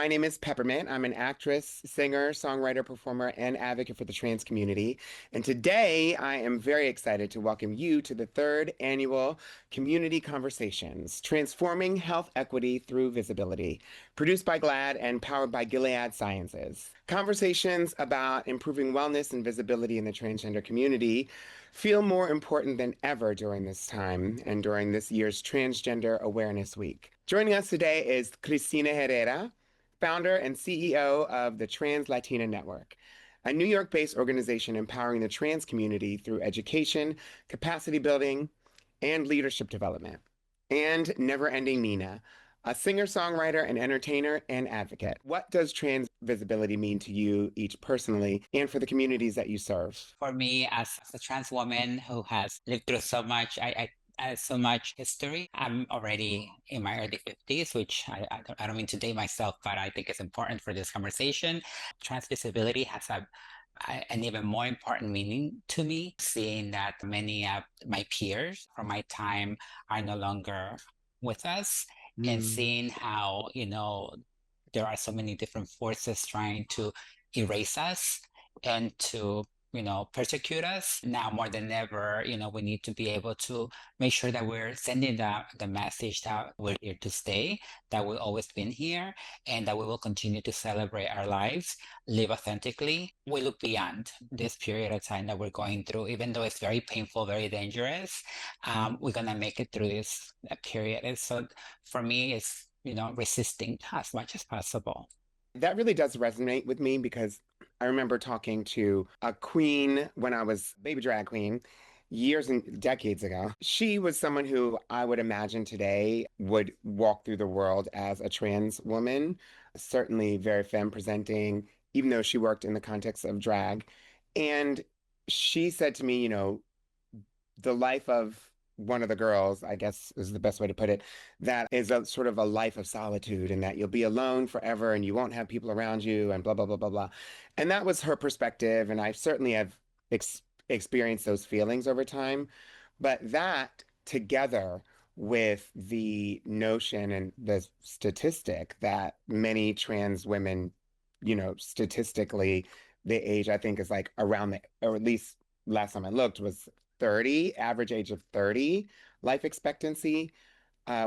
My name is Peppermint. I'm an actress, singer, songwriter, performer, and advocate for the trans community. And today I am very excited to welcome you to the third annual Community Conversations, Transforming Health Equity Through Visibility, produced by GLAAD and powered by Gilead Sciences. Conversations about improving wellness and visibility in the transgender community feel more important than ever during this time and during this year's Transgender Awareness Week. Joining us today is Cristina Herrera, founder and CEO of the Trans Latina Network, a New York-based organization empowering the trans community through education, capacity building, and leadership development. And Never Ending Nina, a singer-songwriter and entertainer and advocate. What does trans visibility mean to you each personally and for the communities that you serve? For me, as a trans woman who has lived through so much, so much history. I'm already in my early 50s, which I don't mean to date myself, but I think it's important for this conversation. Trans visibility has an even more important meaning to me, seeing that many of my peers from my time are no longer with us, and Mm. seeing how, there are so many different forces trying to erase us and to persecute us. Now more than ever, we need to be able to make sure that we're sending the message that we're here to stay, that we've always been here, and that we will continue to celebrate our lives, live authentically. We look beyond this period of time that we're going through, even though it's very painful, very dangerous. We're gonna make it through this period. And so for me, it's resisting as much as possible. That really does resonate with me because I remember talking to a queen when I was baby drag queen years and decades ago. She was someone who I would imagine today would walk through the world as a trans woman, certainly very femme presenting, even though she worked in the context of drag. And she said to me, the life of one of the girls, I guess is the best way to put it, that is a sort of a life of solitude and that you'll be alone forever and you won't have people around you and blah, blah, blah, blah, blah. And that was her perspective. And I certainly have experienced those feelings over time. But that together with the notion and the statistic that many trans women, statistically, the age I think is like around the, or at least last time I looked was 30, average age of 30 life expectancy,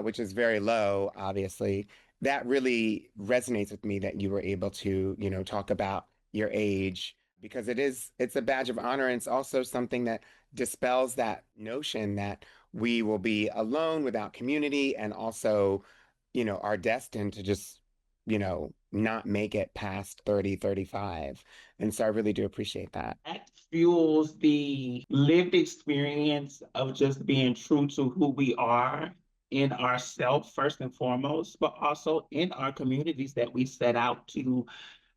which is very low, obviously. That really resonates with me that you were able to, talk about your age because it's a badge of honor. And it's also something that dispels that notion that we will be alone without community and also, are destined to just, not make it past 30, 35. And so I really do appreciate that. That fuels the lived experience of just being true to who we are in ourselves, first and foremost, but also in our communities that we set out to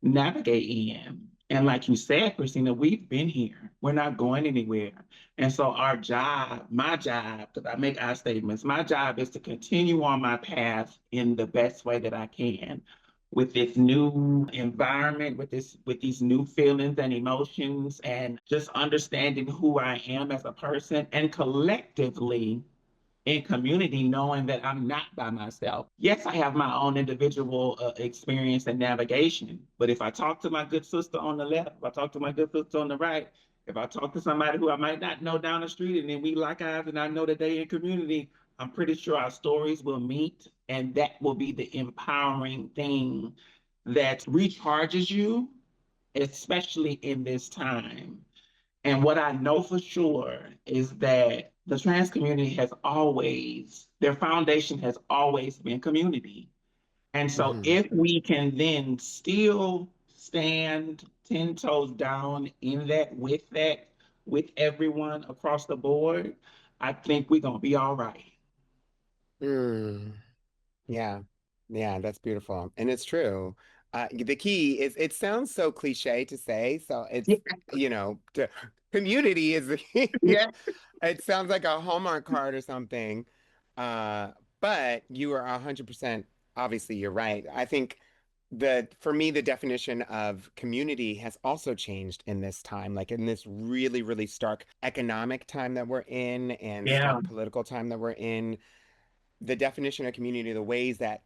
navigate in. And like you said, Christina, we've been here. We're not going anywhere. And so our job, my job, because I make I statements, my job is to continue on my path in the best way that I can with this new environment, with these new feelings and emotions, and just understanding who I am as a person, and collectively in community, knowing that I'm not by myself. Yes, I have my own individual experience and navigation, but if I talk to my good sister on the left, if I talk to my good sister on the right, if I talk to somebody who I might not know down the street and then we lock eyes and I know that they in community, I'm pretty sure our stories will meet, and that will be the empowering thing that recharges you, especially in this time. And what I know for sure is that the trans community has always, their foundation has always been community. And so Mhm. if we can then still stand 10 toes down in that, with everyone across the board, I think we're going to be all right. Mm. Yeah, yeah, that's beautiful. And it's true. The key is it sounds so cliche to say, so it's, Yeah. community is the key. Yeah. It sounds like a Hallmark card or something. Uh, but you are 100%, obviously you're right. I think that for me, the definition of community has also changed in this time, like in this really, really stark economic time that we're in and Yeah. stark political time that we're in. The definition of community, the ways that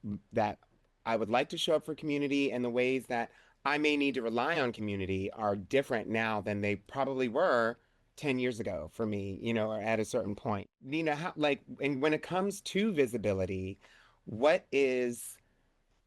I would like to show up for community, and the ways that I may need to rely on community are different now than they probably were 10 years ago for me, or at a certain point. And when it comes to visibility, what is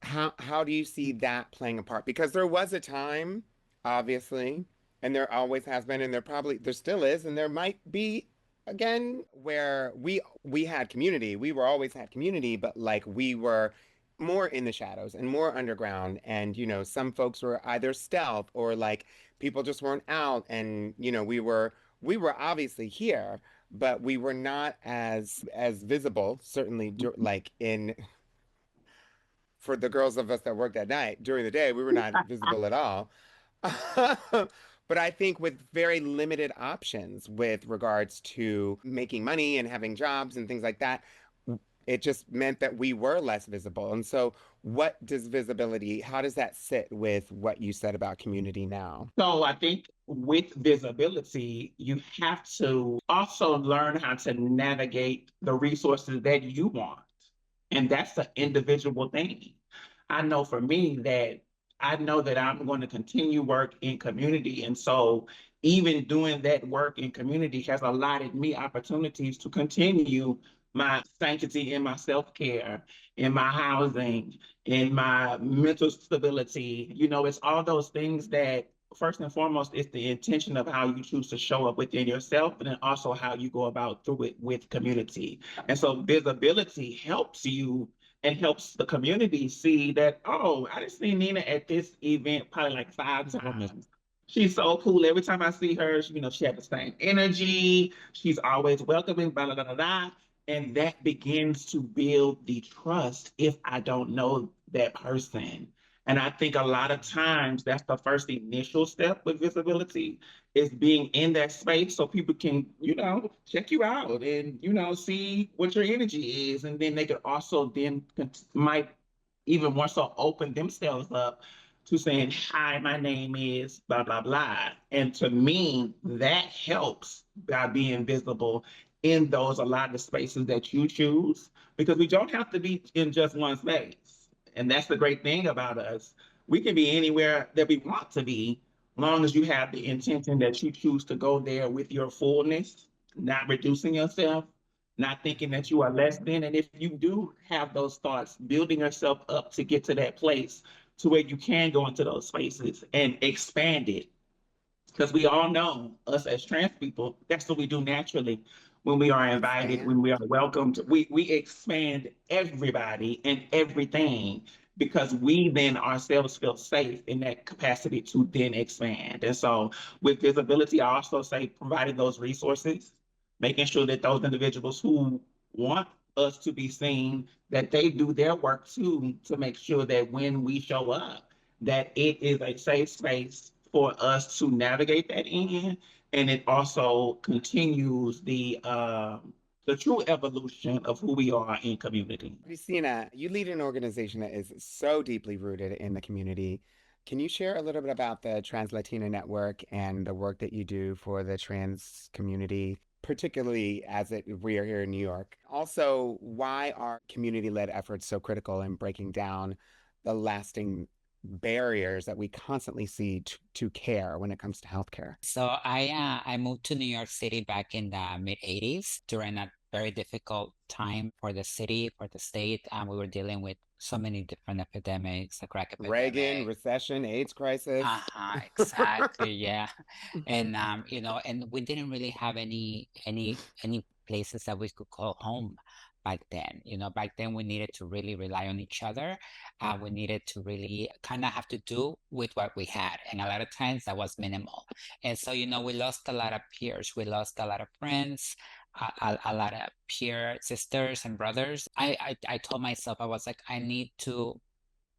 how do you see that playing a part? Because there was a time, obviously, and there always has been, and there still is, and there might be again, where we had community. We were always had community, but like we were more in the shadows and more underground. And some folks were either stealth or like people just weren't out, and we were obviously here, but we were not as visible, certainly like in for the girls of us that worked at night. During the day, we were not visible at all. But I think with very limited options with regards to making money and having jobs and things like that, it just meant that we were less visible. And so, how does that sit with what you said about community now? So I think with visibility, you have to also learn how to navigate the resources that you want. And that's an individual thing. I know for me that I know that I'm going to continue work in community. And so even doing that work in community has allotted me opportunities to continue my sanctity in my self-care, in my housing, in my mental stability. It's all those things that first and foremost, it's the intention of how you choose to show up within yourself, and then also how you go about through it with community. And so visibility helps you and helps the community see that, oh, I just seen Nina at this event probably like 5 times. She's so cool. Every time I see her, she has the same energy. She's always welcoming, blah, blah, blah, blah, blah. And that begins to build the trust if I don't know that person. And I think a lot of times that's the first initial step with visibility is being in that space so people can, check you out and, see what your energy is. And then they could also then might even more so open themselves up to saying, hi, my name is blah, blah, blah. And to me, that helps by being visible in those a lot of spaces that you choose, because we don't have to be in just one space. And that's the great thing about us. We can be anywhere that we want to be, long as you have the intention that you choose to go there with your fullness, not reducing yourself, not thinking that you are less than. And if you do have those thoughts, building yourself up to get to that place to where you can go into those spaces and expand it, because we all know us as trans people, that's what we do naturally. When we are invited, when Expand. we are welcomed, we expand everybody and everything, because we then ourselves feel safe in that capacity to then expand. And so with visibility, I also say providing those resources, making sure that those individuals who want us to be seen, that they do their work too, to make sure that when we show up, that it is a safe space for us to navigate that in, and it also continues the true evolution of who we are in community. Christina, you lead an organization that is so deeply rooted in the community. Can you share a little bit about the Trans Latina Network and the work that you do for the trans community, particularly we are here in New York? Also, why are community-led efforts so critical in breaking down the lasting barriers that we constantly see to care when it comes to healthcare? So I moved to New York City back in the mid 80s during a very difficult time for the city, for the state. We were dealing with so many different epidemics, the crack Reagan, epidemic. recession, AIDS crisis. Exactly, yeah. And and we didn't really have any places that we could call home back then. Back then we needed to really rely on each other. We needed to really kind of have to do with what we had, and a lot of times that was minimal. And so, we lost a lot of peers, we lost a lot of friends, a lot of peer sisters and brothers. I told myself, I was like, I need to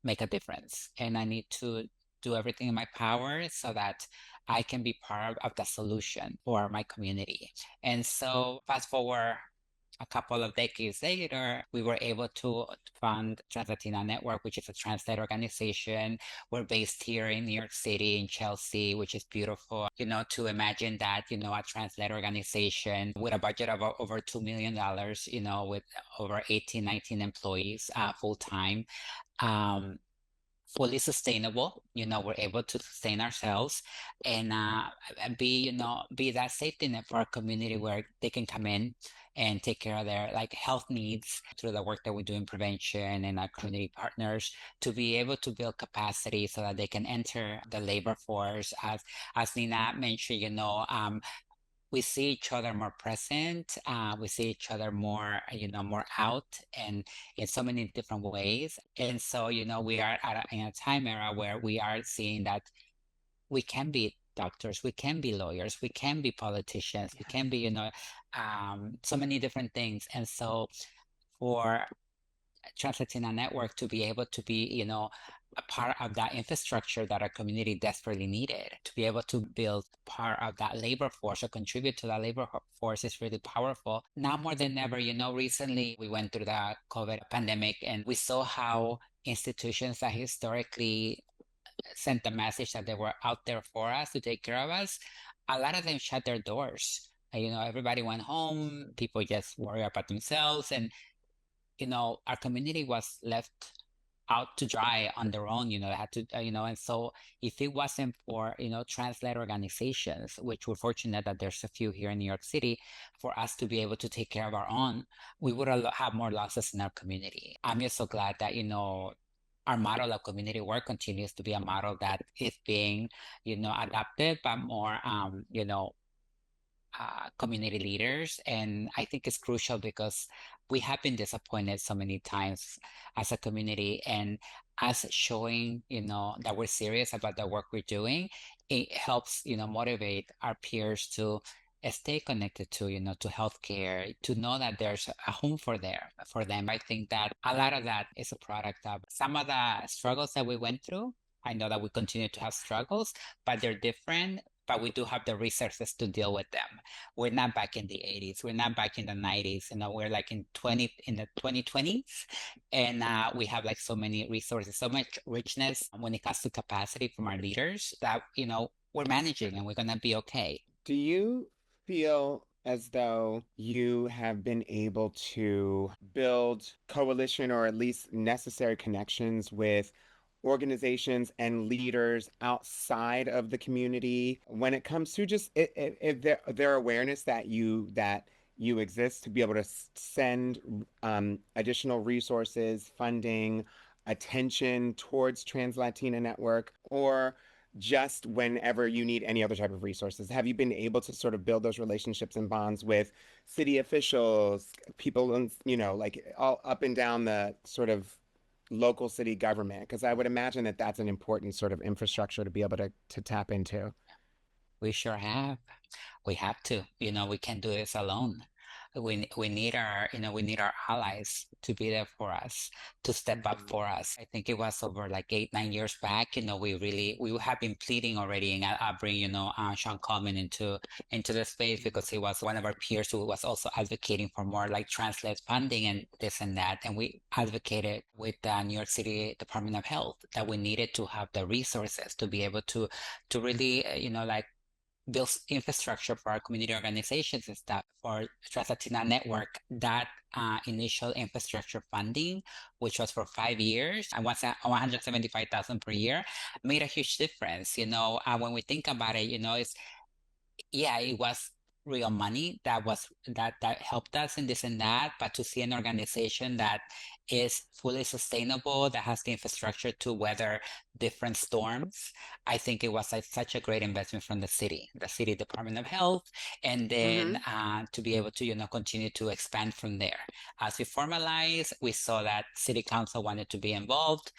make a difference, and I need to do everything in my power so that I can be part of the solution for my community. And so fast forward a couple of decades later, we were able to fund Trans Latina Network, which is a trans-led organization. We're based here in New York City, in Chelsea, which is beautiful. To imagine that, a trans-led organization with a budget of over $2 million, with over 18, 19 employees full time. Fully sustainable, we're able to sustain ourselves and be that safety net for our community where they can come in and take care of their like health needs through the work that we do in prevention and our community partners to be able to build capacity so that they can enter the labor force. As Nina mentioned, we see each other more present. We see each other more, more out and in so many different ways. And so, we are in a time era where we are seeing that we can be doctors, we can be lawyers, we can be politicians, we can be, so many different things. And so for Trans Latina Network to be able to be, a part of that infrastructure that our community desperately needed, to be able to build part of that labor force or contribute to that labor force is really powerful. Now more than ever, recently we went through the COVID pandemic and we saw how institutions that historically sent the message that they were out there for us to take care of us, a lot of them shut their doors. Everybody went home, people just worry about themselves and our community was left out to dry on their own, they had to, and so if it wasn't for, trans-led organizations, which we're fortunate that there's a few here in New York City, for us to be able to take care of our own, we would have more losses in our community. I'm just so glad that, our model of community work continues to be a model that is being, adopted by more, community leaders. And I think it's crucial because we have been disappointed so many times as a community, and us showing, that we're serious about the work we're doing, it helps, motivate our peers to stay connected to, to healthcare, to know that there's a home for them. I think that a lot of that is a product of some of the struggles that we went through. I know that we continue to have struggles, but they're different. But we do have the resources to deal with them. We're not back in the 80s. We're not back in the 90s. We're like in the 2020s. And we have like so many resources, so much richness when it comes to capacity from our leaders that, we're managing and we're going to be okay. Do you feel as though you have been able to build coalition or at least necessary connections with organizations and leaders outside of the community when it comes to just their awareness that you exist to be able to send additional resources, funding, attention towards Trans Latina Network, or just whenever you need any other type of resources? Have you been able to sort of build those relationships and bonds with city officials, people, like all up and down the sort of local city government? Because I would imagine that that's an important sort of infrastructure to be able to tap into. We sure have. We have to. We can't do this alone. We need our allies to be there for us, to step up for us. I think it was over like 8, 9 years back. We have been pleading already, and I bring Sean Coleman into the space because he was one of our peers who was also advocating for more like trans-led funding and this and that. And we advocated with the New York City Department of Health that we needed to have the resources to be able to really like build infrastructure for our community organizations and stuff. For Trans Latina Network, that initial infrastructure funding, which was for 5 years and was at 175,000 per year, made a huge difference. When we think about it, it was real money that helped us in this and that, but to see an organization that is fully sustainable, that has the infrastructure to weather different storms, I think it was such a great investment from the city Department of Health, and then to be able to continue to expand from there. As we formalized, we saw that city council wanted to be involved.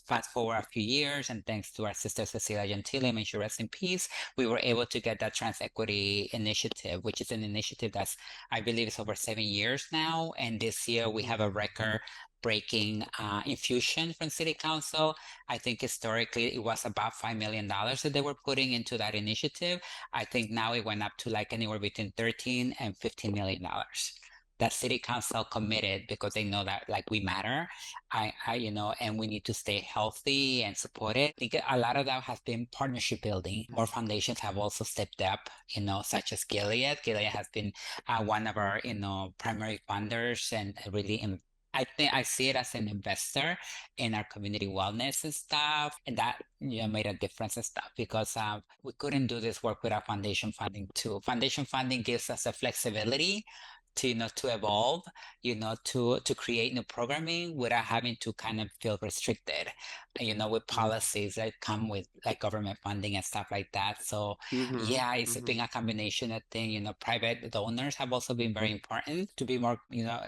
Fast forward a few years, and thanks to our sister Cecilia Gentile, may she rest in peace, we were able to get that Trans Equity Initiative, which is an initiative that's, I believe, is over 7 years now. And this year we have a record-breaking infusion from City Council. I think historically it was about $5 million that they were putting into that initiative. I think now it went up to like anywhere between 13 and $15 million. that city council committed because they know that like we matter. And we need to stay healthy and supported. I think a lot of that has been partnership building. More foundations have also stepped up, such as Gilead. Gilead has been one of our, primary funders and really I think I see it as an investor in our community wellness and stuff, and that made a difference and stuff because we couldn't do this work without foundation funding too. Foundation funding gives us a flexibility to to evolve, to create new programming without having to kind of feel restricted, with policies that come with like government funding and stuff like that. So Mm-hmm. yeah, it's Mm-hmm. been a combination of things. Private donors have also been very important to be more,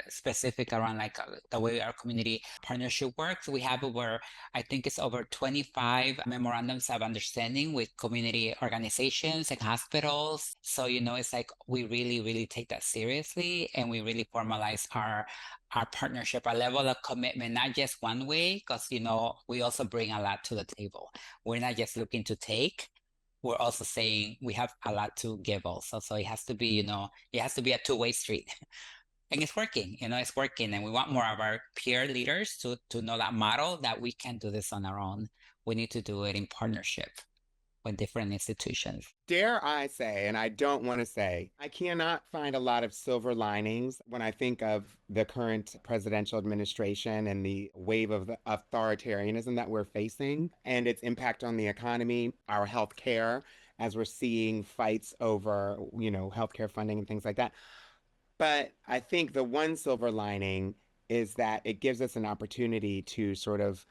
specific around like the way our community partnership works. We have I think it's over 25 memorandums of understanding with community organizations and hospitals. So, it's like we really, really take that seriously and we really formalize our partnership, our level of commitment, not just one way, because, we also bring a lot to the table. We're not just looking to take, we're also saying we have a lot to give also. So it has to be, it has to be a two-way street. And it's working, it's working. And we want more of our peer leaders to know that model that we can't do this on our own. We need to do it in partnership with different institutions. Dare I say, and I don't want to say, I cannot find a lot of silver linings when I think of the current presidential administration and the wave of authoritarianism that we're facing and its impact on the economy, our health care, as we're seeing fights over, healthcare funding and things like that. But I think the one silver lining is that it gives us an opportunity to sort of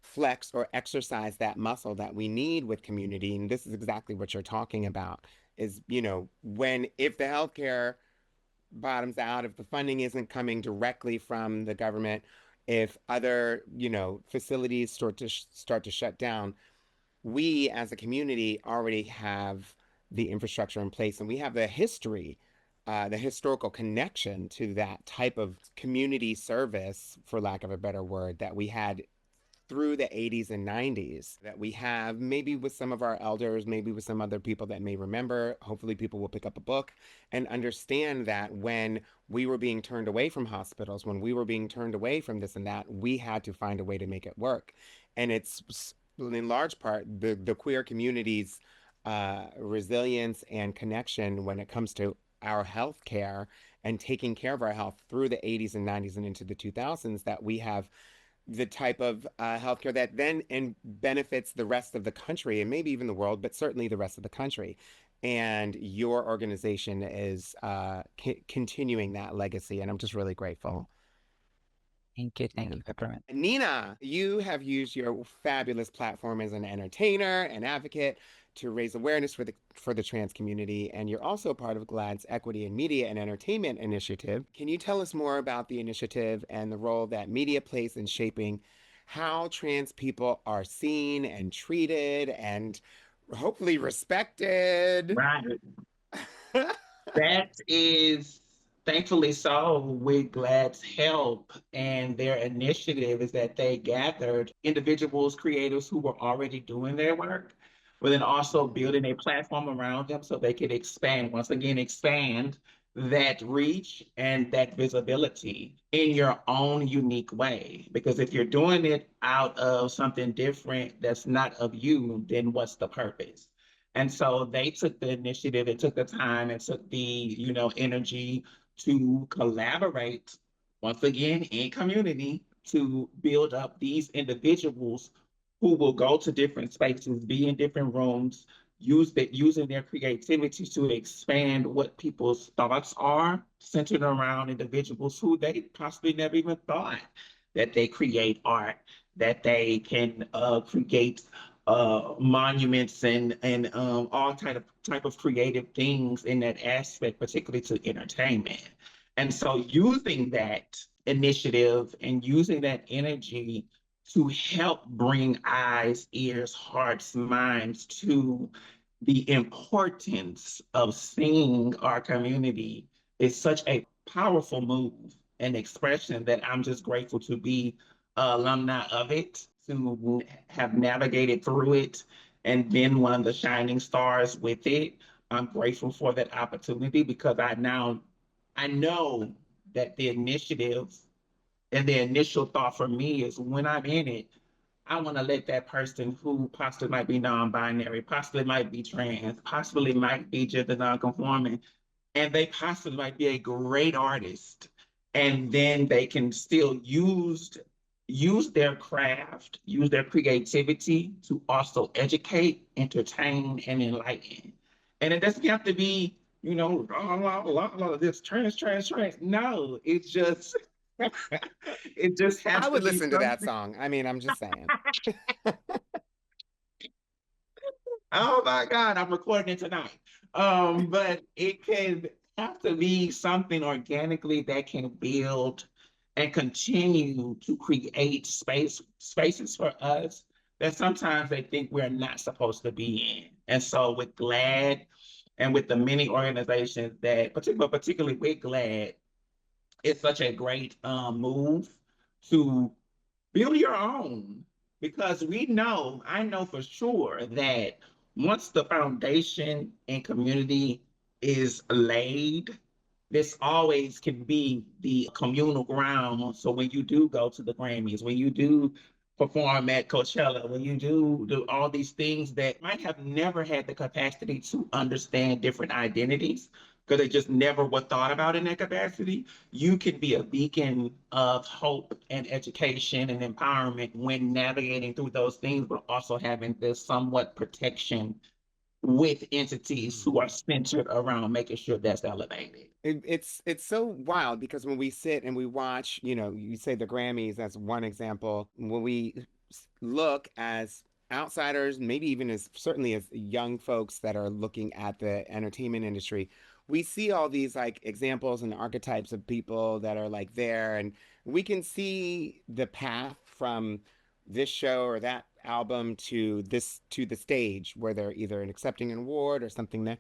flex or exercise that muscle that we need with community. And this is exactly what you're talking about is, if the healthcare bottoms out, if the funding isn't coming directly from the government, if other, facilities start to shut down, we as a community already have the infrastructure in place and we have the history, the historical connection to that type of community service, for lack of a better word, that we had through the 80s and 90s that we have, maybe with some of our elders, maybe with some other people that may remember. Hopefully, people will pick up a book and understand that when we were being turned away from hospitals, when we were being turned away from this and that, we had to find a way to make it work. And it's in large part the queer community's resilience and connection when it comes to our health care and taking care of our health through the 80s and 90s and into the 2000s that we have the type of healthcare that then benefits the rest of the country and maybe even the world, but certainly the rest of the country. And your organization is continuing that legacy, and I'm just really grateful. Thank you, Peppermint. Nina, you have used your fabulous platform as an entertainer and advocate to raise awareness for the trans community, and you're also part of GLAAD's Equity in Media and Entertainment initiative. Can you tell us more about the initiative and the role that media plays in shaping how trans people are seen and treated and hopefully respected? Right. That is thankfully so with GLAAD's help and their initiative is that they gathered individuals, creators who were already doing their work, but then also building a platform around them so they could expand, once again, expand that reach and that visibility in your own unique way. Because if you're doing it out of something different that's not of you, then what's the purpose? And so they took the initiative, it took the time, it took the, energy to collaborate once again in community to build up these individuals who will go to different spaces, be in different rooms, using their creativity to expand what people's thoughts are, centered around individuals who they possibly never even thought that they create art, that they can create monuments and all type of creative things in that aspect, particularly to entertainment. And so using that initiative and using that energy to help bring eyes, ears, hearts, minds to the importance of seeing our community is such a powerful move and expression that I'm just grateful to be alumni of it, to have navigated through it and been one of the shining stars with it. I'm grateful for that opportunity because I know that the initiative and the initial thought for me is when I'm in it, I want to let that person who possibly might be non-binary, possibly might be trans, possibly might be gender non-conforming, and they possibly might be a great artist, and then they can still use their craft, use their creativity to also educate, entertain, and enlighten. And it doesn't have to be, this trans. No, it's just it just I has to would be listen to that something. song. I mean, I'm just saying. Oh my God, I'm recording it tonight. But it can have to be something organically that can build and continue to create spaces for us that sometimes they think we're not supposed to be in. And so with GLAAD and with the many organizations that, particularly with GLAAD, it's such a great move to build your own, because I know for sure that once the foundation and community is laid, this always can be the communal ground. So when you do go to the Grammys, when you do perform at Coachella, when you do all these things that might have never had the capacity to understand different identities because they just never were thought about in that capacity, you can be a beacon of hope and education and empowerment when navigating through those things, but also having this somewhat protection with entities who are centered around making sure that's elevated. It's so wild because when we sit and we watch, you say the Grammys as one example, when we look as outsiders, maybe even as certainly as young folks that are looking at the entertainment industry, we see all these like examples and archetypes of people that are like there, and we can see the path from this show or that album to the stage where they're either accepting an award or something there,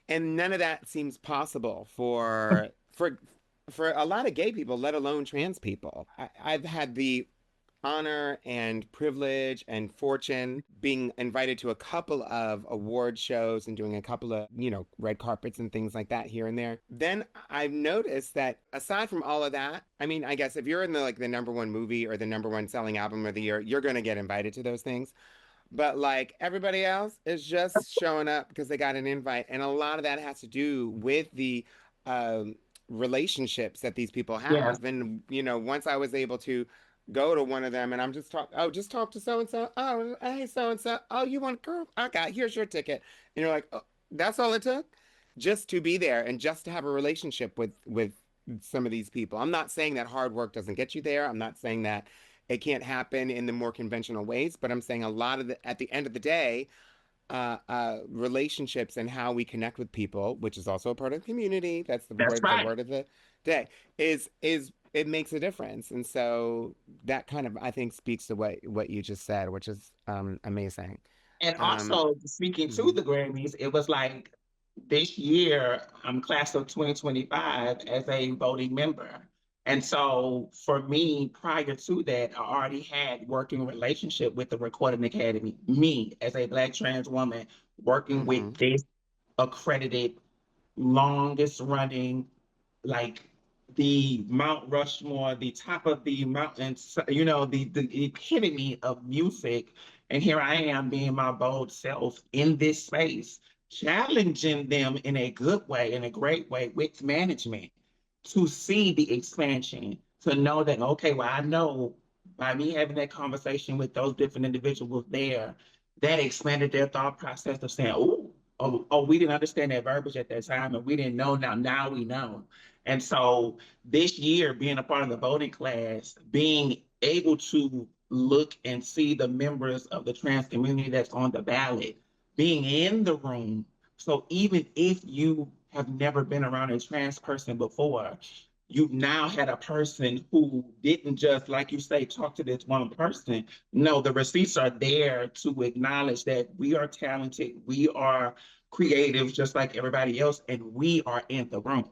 and none of that seems possible for a lot of gay people, let alone trans people. I've had the honor and privilege and fortune being invited to a couple of award shows and doing a couple of, red carpets and things like that here and there. Then I've noticed that aside from all of that, I mean, I guess if you're in the number one movie or the number one selling album of the year, you're going to get invited to those things. But like everybody else is just showing up because they got an invite. And a lot of that has to do with the um, relationships that these people Yes, have. And, once I was able to go to one of them and I'm just talk to so and so. Oh, hey, so and so. Oh, you want a girl? Okay, here's your ticket. And you're like, oh, that's all it took? Just to be there and just to have a relationship with some of these people. I'm not saying that hard work doesn't get you there. I'm not saying that it can't happen in the more conventional ways, but I'm saying a lot of at the end of the day, relationships and how we connect with people, which is also a part of the community. That's that's the right. word of the day. Is it makes a difference, and so that kind of I think speaks to what you just said, which is amazing. And Um, also speaking to mhm, the Grammys, it was like this year, I'm class of 2025 as a voting member. And so for me, prior to that, I already had working relationship with the Recording Academy. Me as a Black trans woman working with mhm, this accredited, longest running, like the Mount Rushmore, the top of the mountain, the epitome of music. And here I am being my bold self in this space, challenging them in a good way, in a great way with management to see the expansion, to know that, okay, well, I know by me having that conversation with those different individuals there, that expanded their thought process of saying, oh, we didn't understand that verbiage at that time, and we didn't know now we know. And so this year, being a part of the voting class, being able to look and see the members of the trans community that's on the ballot, being in the room. So even if you have never been around a trans person before, you've now had a person who didn't just, like you say, talk to this one person. No, the receipts are there to acknowledge that we are talented, we are creative, just like everybody else, and we are in the room.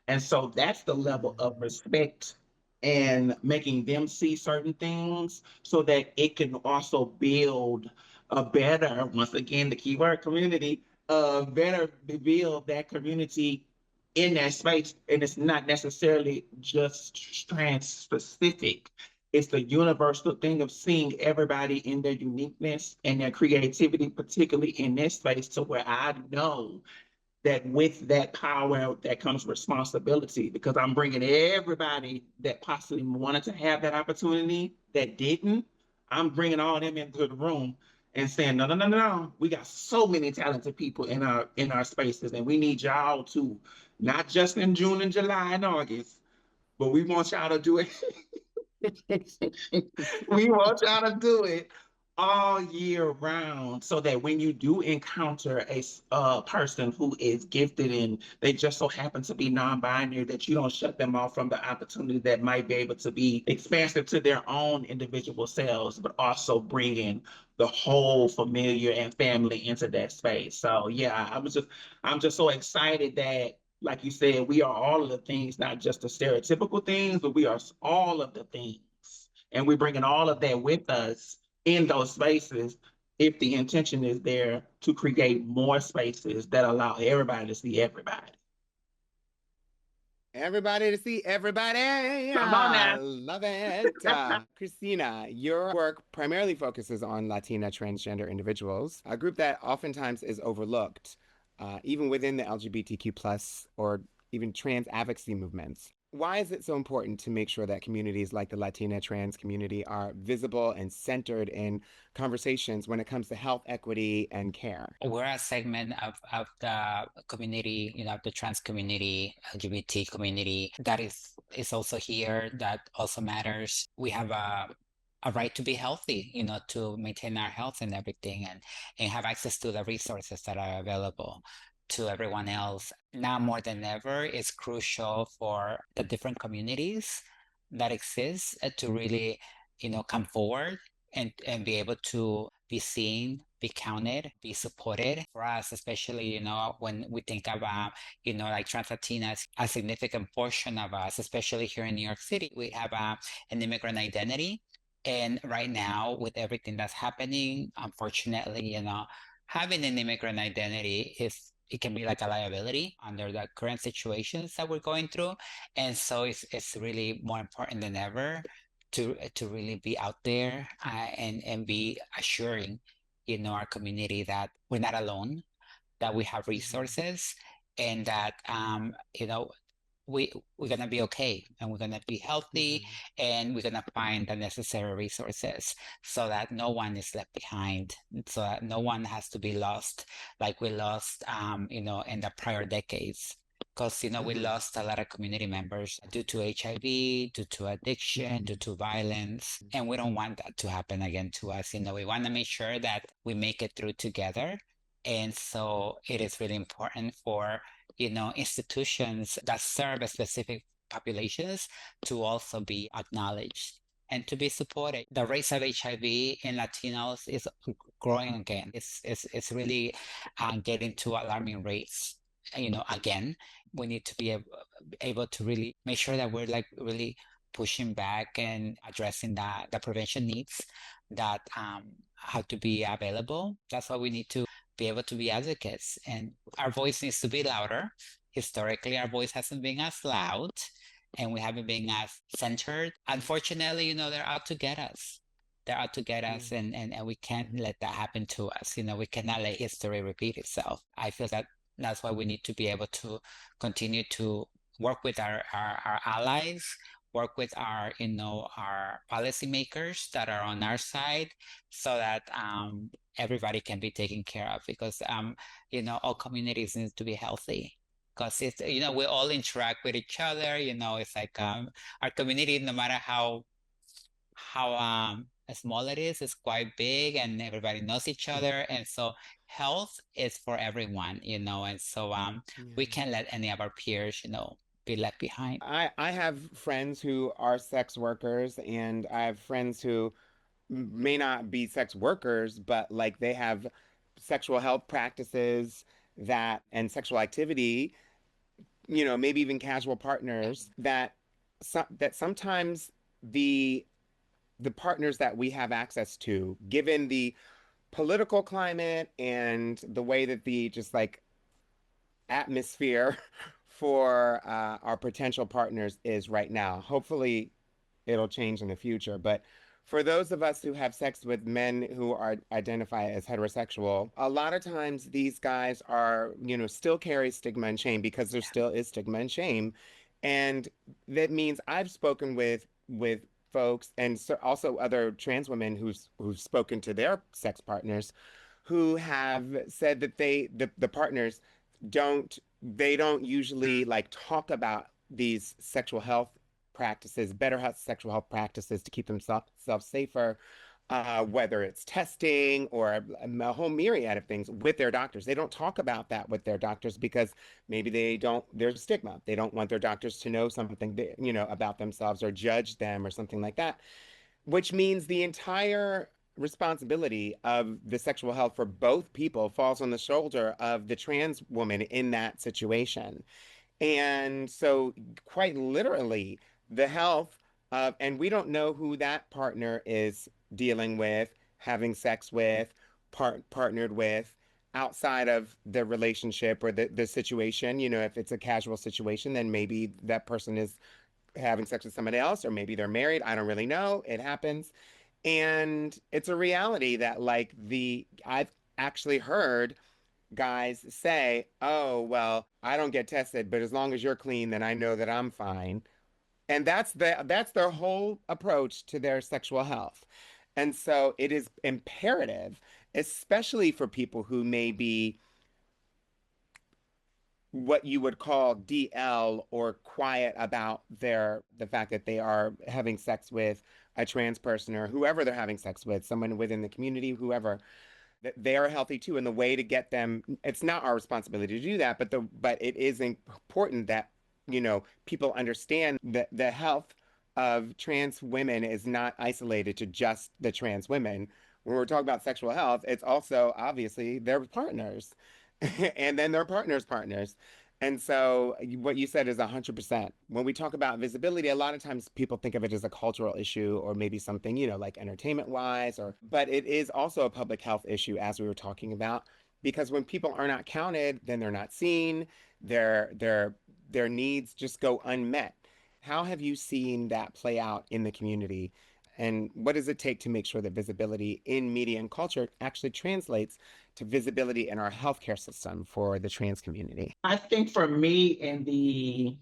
And so that's the level mhm. of respect and making them see certain things so that it can also build a better, once again, the keyword community, better build that community in that space. And it's not necessarily just trans specific. It's the universal thing of seeing everybody in their uniqueness and their creativity, particularly in this space, to where I know that with that power that comes responsibility, because I'm bringing everybody that possibly wanted to have that opportunity that didn't. I'm bringing all them into the room and saying, no, no, no, no, no. We got so many talented people in our spaces, and we need y'all to, not just in June and July and August, but we want y'all to do it. We want y'all to do it all year round, so that when you do encounter a person who is gifted and they just so happen to be non-binary, that you don't shut them off from the opportunity that might be able to be expansive to their own individual selves, but also bringing the whole familiar and family into that space. So yeah, I'm just so excited that, like you said, we are all of the things, not just the stereotypical things, but we are all of the things. And we're bringing all of that with us in those spaces, if the intention is there to create more spaces that allow everybody to see everybody. Everybody to see everybody. Come on I now. love it. Christina, your work primarily focuses on Latina transgender individuals, a group that oftentimes is overlooked, even within the LGBTQ plus or even trans advocacy movements. Why is it so important to make sure that communities like the Latina trans community are visible and centered in conversations when it comes to health equity and care? We're a segment of the community, the trans community, LGBT community that is also here, that also matters. We have a right to be healthy, to maintain our health and everything, and have access to the resources that are available to everyone else. Now more than ever, it's crucial for the different communities that exist to really, come forward and be able to be seen, be counted, be supported. For us, especially, when we think about, like trans Latinas, a significant portion of us, especially here in New York City, we have an immigrant identity. And right now, with everything that's happening, unfortunately, having an immigrant identity it can be like a liability under the current situations that we're going through. And so it's really more important than ever to really be out there and be assuring, our community that we're not alone, that we have Mhm. resources, and that we're gonna be okay, and we're gonna be healthy, Mhm. and we're gonna find the necessary resources so that no one is left behind, so that no one has to be lost like we lost, in the prior decades. Because we Mhm. lost a lot of community members due to HIV, due to addiction, due to violence, and we don't want that to happen again to us. We want to make sure that we make it through together. And so it is really important for institutions that serve a specific populations to also be acknowledged and to be supported. The rates of HIV in Latinos is growing again. It's really getting to alarming rates. Again, we need to be able to really make sure that we're like really pushing back and addressing the prevention needs that have to be available. That's why we need to be able to be advocates, and our voice needs to be louder. Historically, our voice hasn't been as loud, and we haven't been as centered. Unfortunately, they're out to get us. They're out to get us, Mhm. and we can't let that happen to us. We cannot let history repeat itself. I feel that that's why we need to be able to continue to work with our allies, work with our policymakers that are on our side, so that everybody can be taken care of, because all communities need to be healthy, because it's we all interact with each other. It's like our community, no matter how small it is, it's quite big, and everybody knows each other. And so health is for everyone, and so we Yeah. can't let any of our peers be left behind. I have friends who are sex workers, and I have friends who may not be sex workers, but like they have sexual health practices that and sexual activity, maybe even casual partners that sometimes the the partners that we have access to, given the political climate and the way that the just like atmosphere for our potential partners is right now. Hopefully, it'll change in the future. But for those of us who have sex with men who are identify as heterosexual, a lot of times these guys are, still carry stigma and shame because there still is stigma and shame. And that means I've spoken with folks and so also other trans women who've spoken to their sex partners who have said that the partners don't usually like talk about these sexual health practices, better health, sexual health practices to keep themselves safer, whether it's testing or a whole myriad of things with their doctors. They don't talk about that with their doctors because maybe there's stigma. They don't want their doctors to know something, about themselves or judge them or something like that, which means the entire responsibility of the sexual health for both people falls on the shoulder of the trans woman in that situation. And so, quite literally, the health of, and we don't know who that partner is dealing with, having sex with, partnered with outside of the relationship or the situation. If it's a casual situation, then maybe that person is having sex with somebody else, or maybe they're married. I don't really know. It happens. And it's a reality that, like, I've actually heard guys say, "Oh, well, I don't get tested, but as long as you're clean, then I know that I'm fine." And that's their whole approach to their sexual health. And so it is imperative, especially for people who may be what you would call DL or quiet about the fact that they are having sex with a trans person or whoever they're having sex with, someone within the community, whoever, that they are healthy too. And the way to get them, it's not our responsibility to do that, but it is important that, people understand that the health of trans women is not isolated to just the trans women. When we're talking about sexual health, it's also obviously their partners and then their partners' partners. And so what you said is 100%. When we talk about visibility, a lot of times people think of it as a cultural issue or maybe something, like entertainment wise, but it is also a public health issue, as we were talking about, because when people are not counted, then they're not seen. Their needs just go unmet. How have you seen that play out in the community? And what does it take to make sure that visibility in media and culture actually translates to visibility in our healthcare system for the trans community? I think for me in the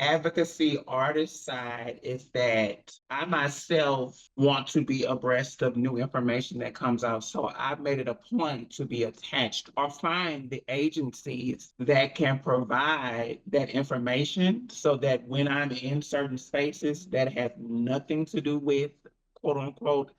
advocacy artist side is that I myself want to be abreast of new information that comes out. So I've made it a point to be attached or find the agencies that can provide that information so that when I'm in certain spaces that have nothing to do with quote unquote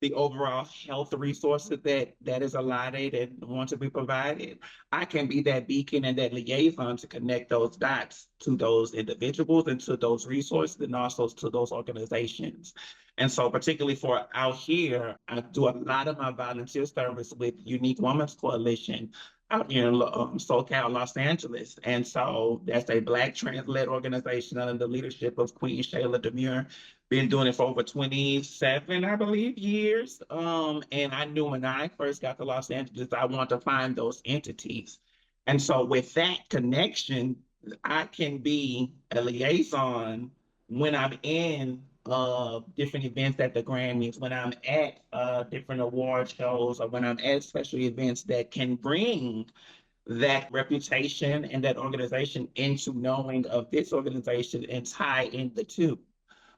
the overall health resources that is allotted and want to be provided, I can be that beacon and that liaison to connect those dots to those individuals and to those resources and also to those organizations. And so particularly for out here, I do a lot of my volunteer service with Unique Women's Coalition out here in SoCal, Los Angeles. And so that's a Black trans-led organization under the leadership of Queen Shayla Demure. Been doing it for over 27, I believe, years. And I knew when I first got to Los Angeles, I wanted to find those entities. And so with that connection, I can be a liaison when I'm in different events at the Grammys, when I'm at different award shows, or when I'm at special events that can bring that reputation and that organization into knowing of this organization and tie in the two,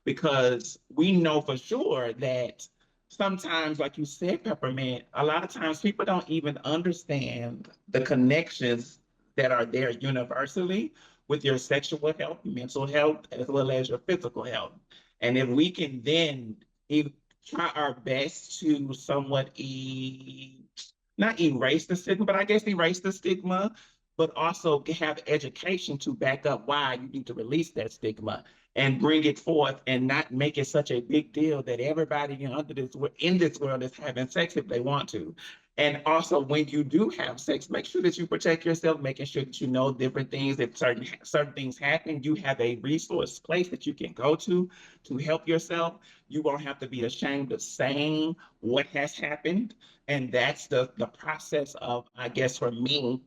because we know for sure that sometimes, like you said, Peppermint, a lot of times people don't even understand the connections that are there universally with your sexual health, mental health, as well as your physical health. And if we can then try our best to somewhat not erase the stigma, but I guess erase the stigma, but also have education to back up why you need to release that stigma and bring it forth and not make it such a big deal that everybody in this world is having sex if they want to. And also, when you do have sex, make sure that you protect yourself, making sure that you know different things. If certain things happen, you have a resource place that you can go to help yourself. You won't have to be ashamed of saying what has happened. And that's the process of, I guess, for me,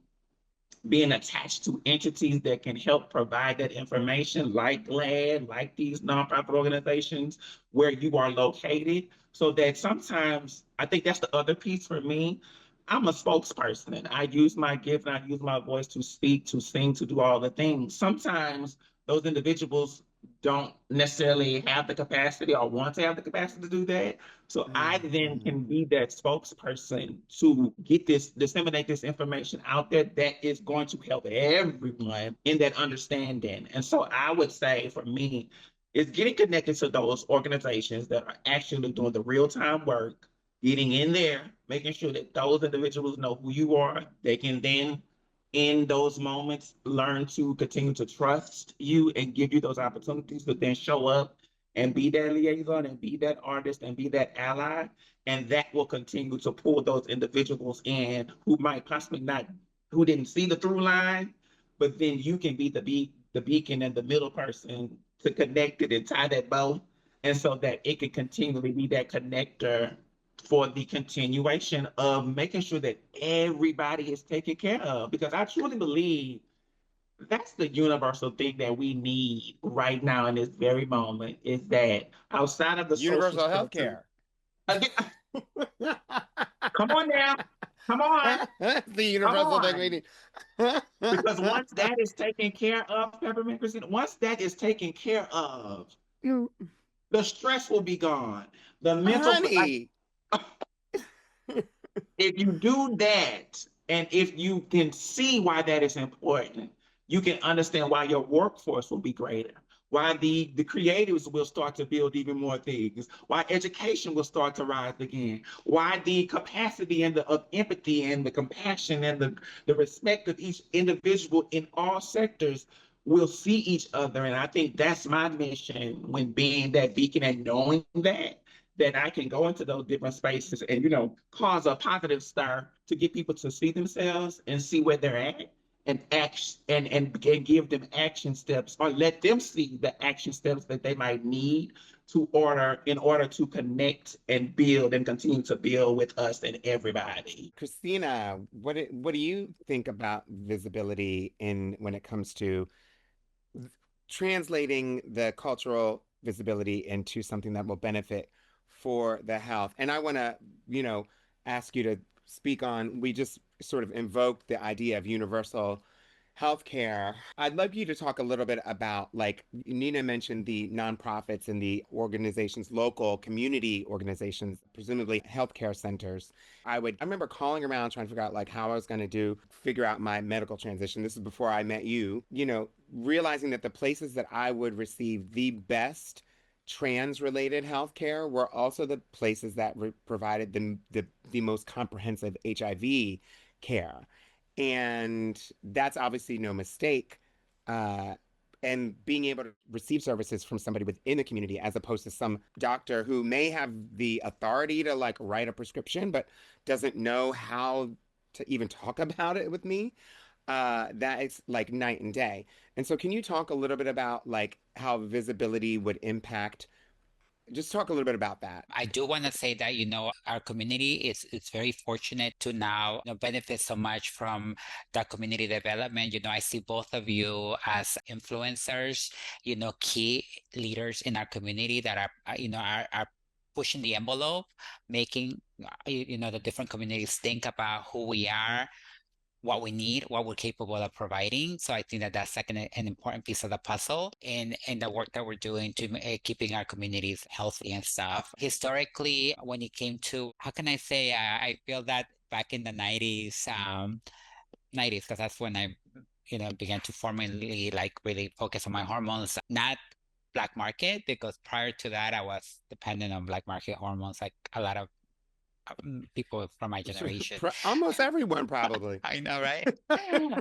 being attached to entities that can help provide that information, like GLAAD, like these nonprofit organizations where you are located, so that sometimes I think that's the other piece for me. I'm a spokesperson and I use my gift and I use my voice to speak, to sing, to do all the things. Sometimes those individuals don't necessarily have the capacity or want to have the capacity to do that. So I then Mhm. can be that spokesperson to get this, disseminate this information out there that is going to help everyone in that understanding. And so I would say for me, is getting connected to those organizations that are actually doing the real time work, getting in there, making sure that those individuals know who you are. They can then in those moments learn to continue to trust you and give you those opportunities to then show up and be that liaison and be that artist and be that ally. And that will continue to pull those individuals in who might possibly not, who didn't see the through line, but then you can be the beacon and the middle person to connect it and tie that bow. And so that it can continually be that connector for the continuation of making sure that everybody is taken care of. Because I truly believe that's the universal thing that we need right now in this very moment is that outside of the social Universal health structure, care. again, come on now, come on, The come universal thing we on. need. Because once that is taken care of, Peppermint Christina, once that is taken care of, You- the stress will be gone. The mental, like, Honey. if you do that, and if you can see why that is important, you can understand why your workforce will be greater, why the creatives will start to build even more things, why education will start to rise again, why the capacity and the of empathy and the compassion and the respect of each individual in all sectors will see each other. And I think that's my mission when being that beacon and knowing that I can go into those different spaces and, cause a positive stir to get people to see themselves and see where they're at and act and give them action steps or let them see the action steps that they might need in order to connect and build and continue to build with us and everybody. Christina, what do you think about visibility in when it comes to translating the cultural visibility into something that will benefit for the health? And I want to, you know, ask you to speak on, we just sort of invoked the idea of universal healthcare. I'd love you to talk a little bit about, like, Nina mentioned the nonprofits and the organizations, local community organizations, presumably healthcare centers. I remember calling around trying to figure out like how I was going to figure out my medical transition. This is before I met you, realizing that the places that I would receive the best trans related healthcare were also the places that provided the most comprehensive HIV care. And that's obviously no mistake. Uh, and being able to receive services from somebody within the community as opposed to some doctor who may have the authority to like write a prescription but doesn't know how to even talk about it with me. That is like night and day. And so can you talk a little bit about like how visibility would impact, just talk a little bit about that. I do want to say that, our community is very fortunate to now, benefit so much from that community development. I see both of you as influencers, key leaders in our community that are pushing the envelope, making, the different communities think about who we are, what we need, what we're capable of providing. So I think that that's like an important piece of the puzzle in the work that we're doing to keeping our communities healthy and stuff. Historically, when it came to, how can I say, I feel that back in the 90s, 90s, because that's when I, began to formally like really focus on my hormones, not black market, because prior to that, I was dependent on black market hormones, like a lot of people from my generation. Almost everyone probably. I know, right?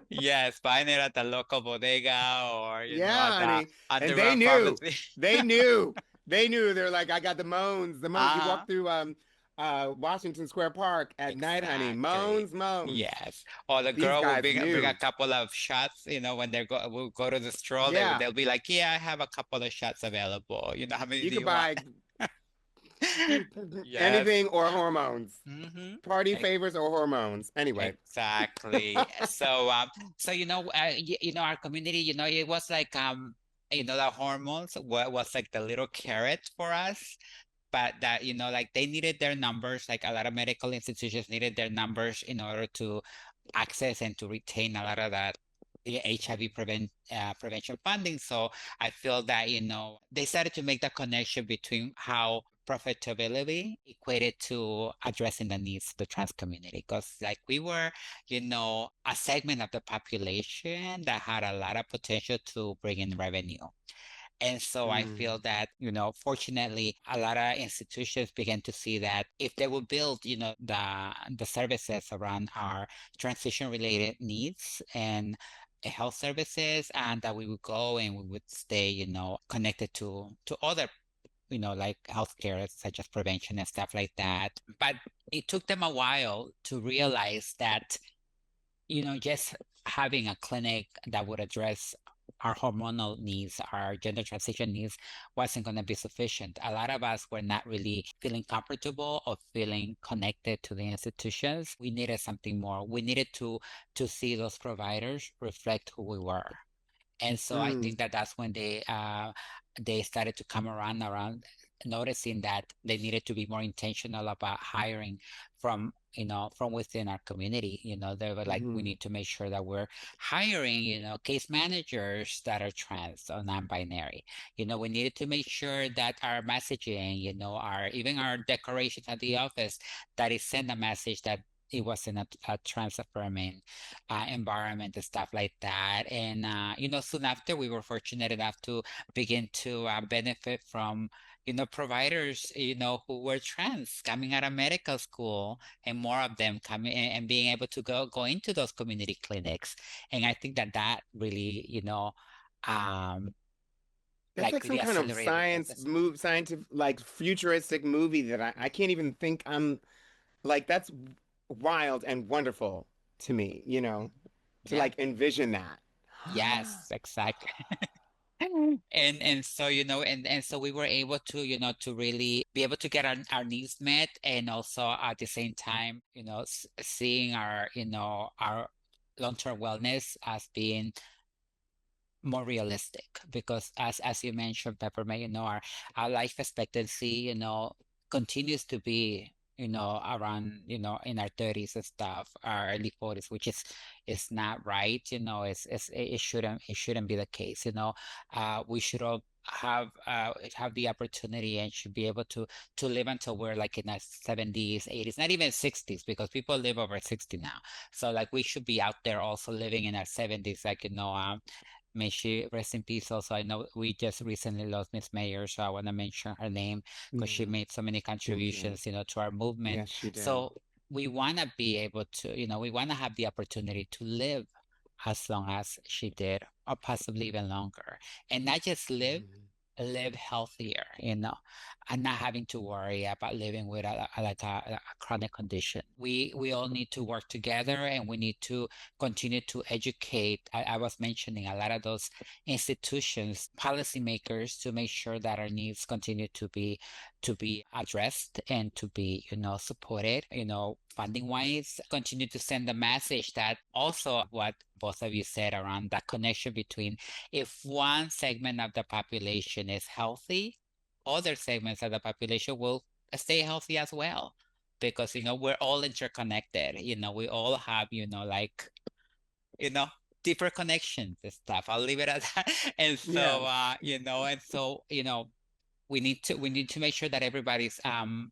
Yes, buying it at the local bodega or, Yeah, at the honey. And they underground knew. pharmacy. They knew. They knew. They're like, I got the moans. The moans. You Uh, walk through Washington Square Park at night, honey. exactly. Moans, moans. Yes. Or the These girl will guys bring a knew. couple of shots, when will go to the stroll, Yeah. they'll be like, yeah, I have a couple of shots available. How many You do could you want? buy Yes. Anything or hormones. Mm-hmm. Party favors or hormones. Anyway. Exactly. So, our community, it was like, the hormones was like the little carrot for us, but that, like they needed their numbers, like a lot of medical institutions needed their numbers in order to access and to retain a lot of that HIV prevention funding. So I feel that, they started to make the connection between how profitability equated to addressing the needs of the trans community. Because like we were, a segment of the population that had a lot of potential to bring in revenue. And so I Mm, feel that, fortunately, a lot of institutions began to see that if they would build, the services around our transition related needs and health services, and that we would go and we would stay, connected to other, like healthcare, such as prevention and stuff like that. But it took them a while to realize that, just having a clinic that would address our hormonal needs, our gender transition needs, wasn't going to be sufficient. A lot of us were not really feeling comfortable or feeling connected to the institutions. We needed something more. We needed to see those providers reflect who we were. And so I mm, think that that's when they started to come around noticing that they needed to be more intentional about hiring from from within our community. They were like, we mhm, need to make sure that we're hiring case managers that are trans or non-binary. We needed to make sure that our messaging, our even our decorations at the office, that it send a message that it wasn't a trans affirming environment and stuff like that. And, soon after, we were fortunate enough to begin to benefit from, providers, who were trans coming out of medical school, and more of them coming and being able to go into those community clinics. And I think that that really, um, That's like like some really kind of accelerated the process. scientific, like futuristic movie that I can't even think I'm like, that's wild and wonderful to me, to Yeah. like envision that. Yes, exactly. And so and so we were able to to really be able to get our needs met, and also at the same time seeing our our long-term wellness as being more realistic, because as you mentioned, Peppermint, our life expectancy continues to be around in our 30s and stuff, our early 40s, which is not right. It shouldn't be the case. We should all have the opportunity and should be able to live until we're like in our 70s, 80s, not even 60s, because people live over 60 now. So like we should be out there also living in our 70s, like may she rest in peace. Also, I know we just recently lost Miss Mayor, so I want to mention her name because she Yeah, made so many thank you. contributions, to our movement. Yes, she did. So we want to be able to, we want to have the opportunity to live as long as she did, or possibly even longer, and not just Mhm. live healthier, and not having to worry about living with a chronic condition. We all need to work together, and we need to continue to educate. I was mentioning a lot of those institutions, policymakers, to make sure that our needs continue to be addressed and to be, supported, funding wise. Continue to send the message that also what both of you said around that connection between, if one segment of the population is healthy, other segments of the population will stay healthy as well. Because, we're all interconnected. We all have, like, you know, deeper connections and stuff. I'll leave it at that. And so, Yes. we need to make sure that everybody's health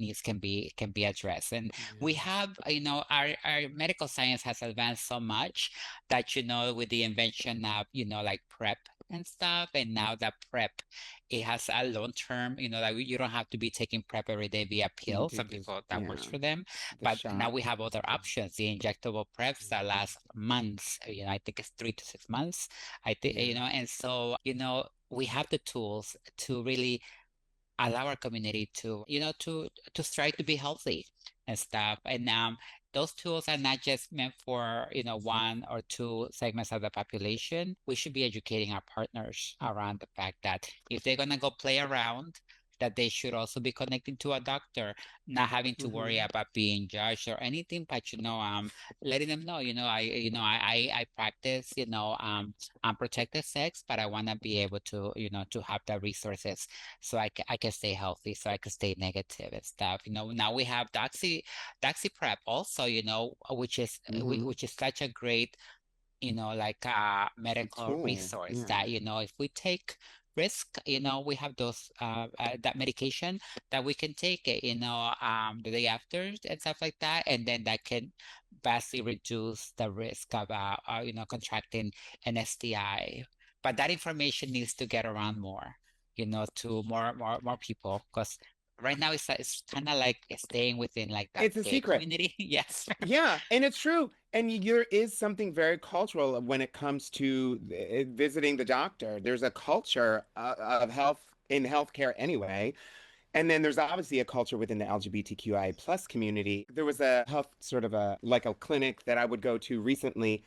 needs can be addressed. And we Yes. have, our medical science has advanced so much that, with the invention of, like PrEP and stuff, and now that PrEP, it has a long term, like you don't have to be taking PrEP every day via You pill. take Some this, people that works yeah, for them, the but now shot. we have other options, the injectable PrEPs that Mhm. last months. I think it's 3 to 6 months. I think, Yes. and so, we have the tools to really allow our community to, to strive to be healthy and stuff. And those tools are not just meant for, one or two segments of the population. We should be educating our partners around the fact that if they're gonna go play around, that they should also be connecting to a doctor, not having to worry Mm-hmm. about being judged or anything, but letting them know, I practice, unprotected sex, but I want to be able to, to have the resources so I can stay healthy, so I can stay negative and stuff. Now we have Doxy Prep also, Mm-hmm. which is such a great, like a medical Tool. resource Yeah. that, if we take risk, we have those that medication that we can take it, the day after and stuff like that, and then that can vastly reduce the risk of contracting an STI. But that information needs to get around more, to more people, because right now it's kind of like staying within like that It's a gay secret. community. Yes. Yeah, and it's true. And there is something very cultural when it comes to visiting the doctor. There's a culture of health in healthcare anyway. And then there's obviously a culture within the LGBTQI plus community. There was a health sort of like a clinic that I would go to recently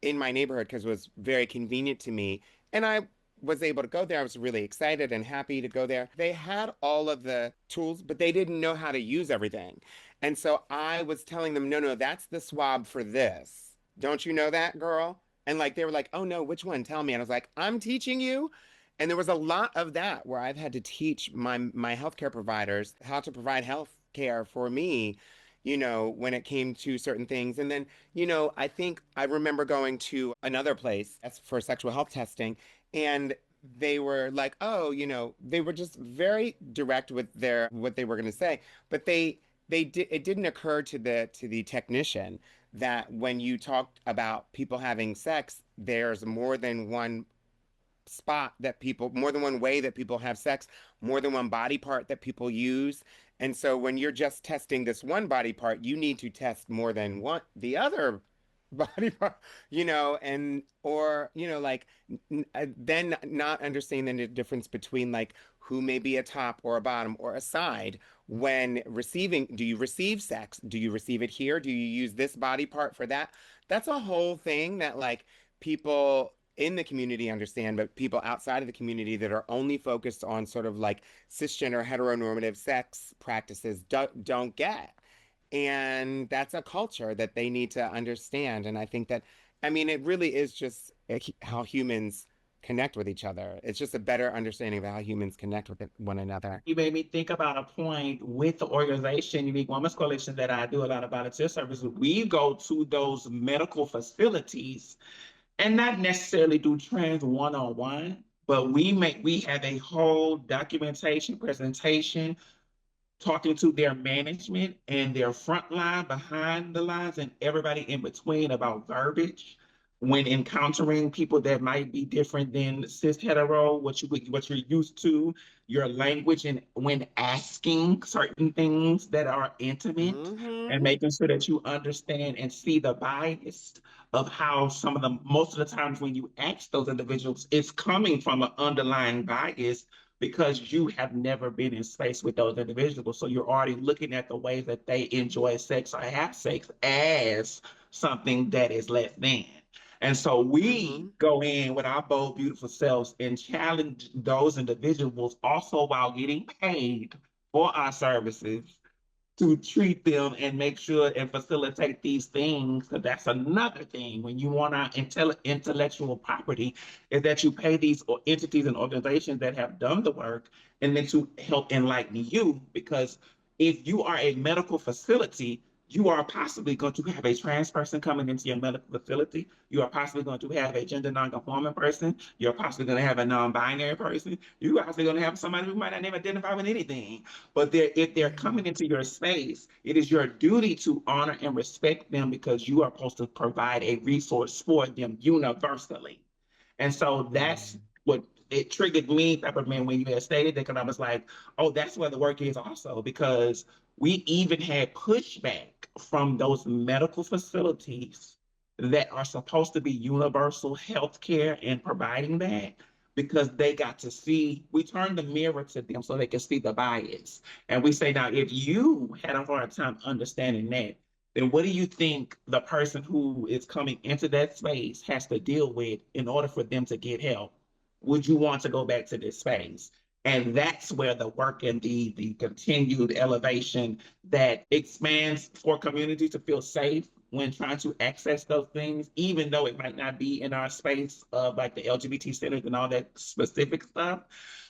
in my neighborhood because it was very convenient to me. And I was able to go there. I was really excited and happy to go there. They had all of the tools, but they didn't know how to use everything. And so I was telling them, no, no, that's the swab for this. Don't you know that, girl? And like they were like, oh no, which one? Tell me. And I was like, I'm teaching you. And there was a lot of that where I've had to teach my healthcare providers how to provide health care for me, when it came to certain things. And then, I think I remember going to another place for sexual health testing, and they were like, oh, they were just very direct with their what they were going to say, but it didn't occur to the technician that when you talked about people having sex, there's more than one way that people have sex, more than one body part that people use. And so when you're just testing this one body part, you need to test more than the other body part, and or, like then not understanding the difference between like who may be a top or a bottom or a side when receiving, do you receive sex? Do you receive it here? Do you use this body part for that? That's a whole thing that like people in the community understand, but people outside of the community that are only focused on sort of like cisgender heteronormative sex practices don't get. And that's a culture that they need to understand. And I think that, I mean, it really is just how humans connect with each other. It's just a better understanding of how humans connect with one another. You made me think about a point with the organization, Unique Women's Coalition, that I do a lot of volunteer service. We go to those medical facilities and not necessarily do trans one-on-one, but we have a whole documentation presentation talking to their management and their front line, behind the lines, and everybody in between about verbiage when encountering people that might be different than cis hetero, what you're used to, your language, and when asking certain things that are intimate, and Mm-hmm. making sure that you understand and see the bias of how some of the most of the times when you ask those individuals, it's coming from an underlying bias because you have never been in space with those individuals. So you're already looking at the ways that they enjoy sex or have sex as something that is less than. And so we Mm-hmm. go in with our bold, beautiful selves and challenge those individuals also while getting paid for our services to treat them and make sure and facilitate these things. Because that's another thing when you want our intellectual property, is that you pay these entities and organizations that have done the work, and then to help enlighten you. Because if you are a medical facility, you are possibly going to have a trans person coming into your medical facility. You are possibly going to have a gender non-conforming person. You're possibly going to have a non-binary person. You're possibly going to have somebody who might not even identify with anything. But if they're coming into your space, it is your duty to honor and respect them because you are supposed to provide a resource for them universally. And so that's Mm-hmm. what it triggered me, Peppermint, when you had stated that, because I was like, oh, that's where the work is also, because we even had pushback from those medical facilities that are supposed to be universal health care and providing that, because they got to see, we turned the mirror to them so they can see the bias. And we say, now, if you had a hard time understanding that, then what do you think the person who is coming into that space has to deal with in order for them to get help? Would you want to go back to this space? And that's where the work and the continued elevation that expands for communities to feel safe when trying to access those things, even though it might not be in our space of like the LGBT centers and all that specific stuff.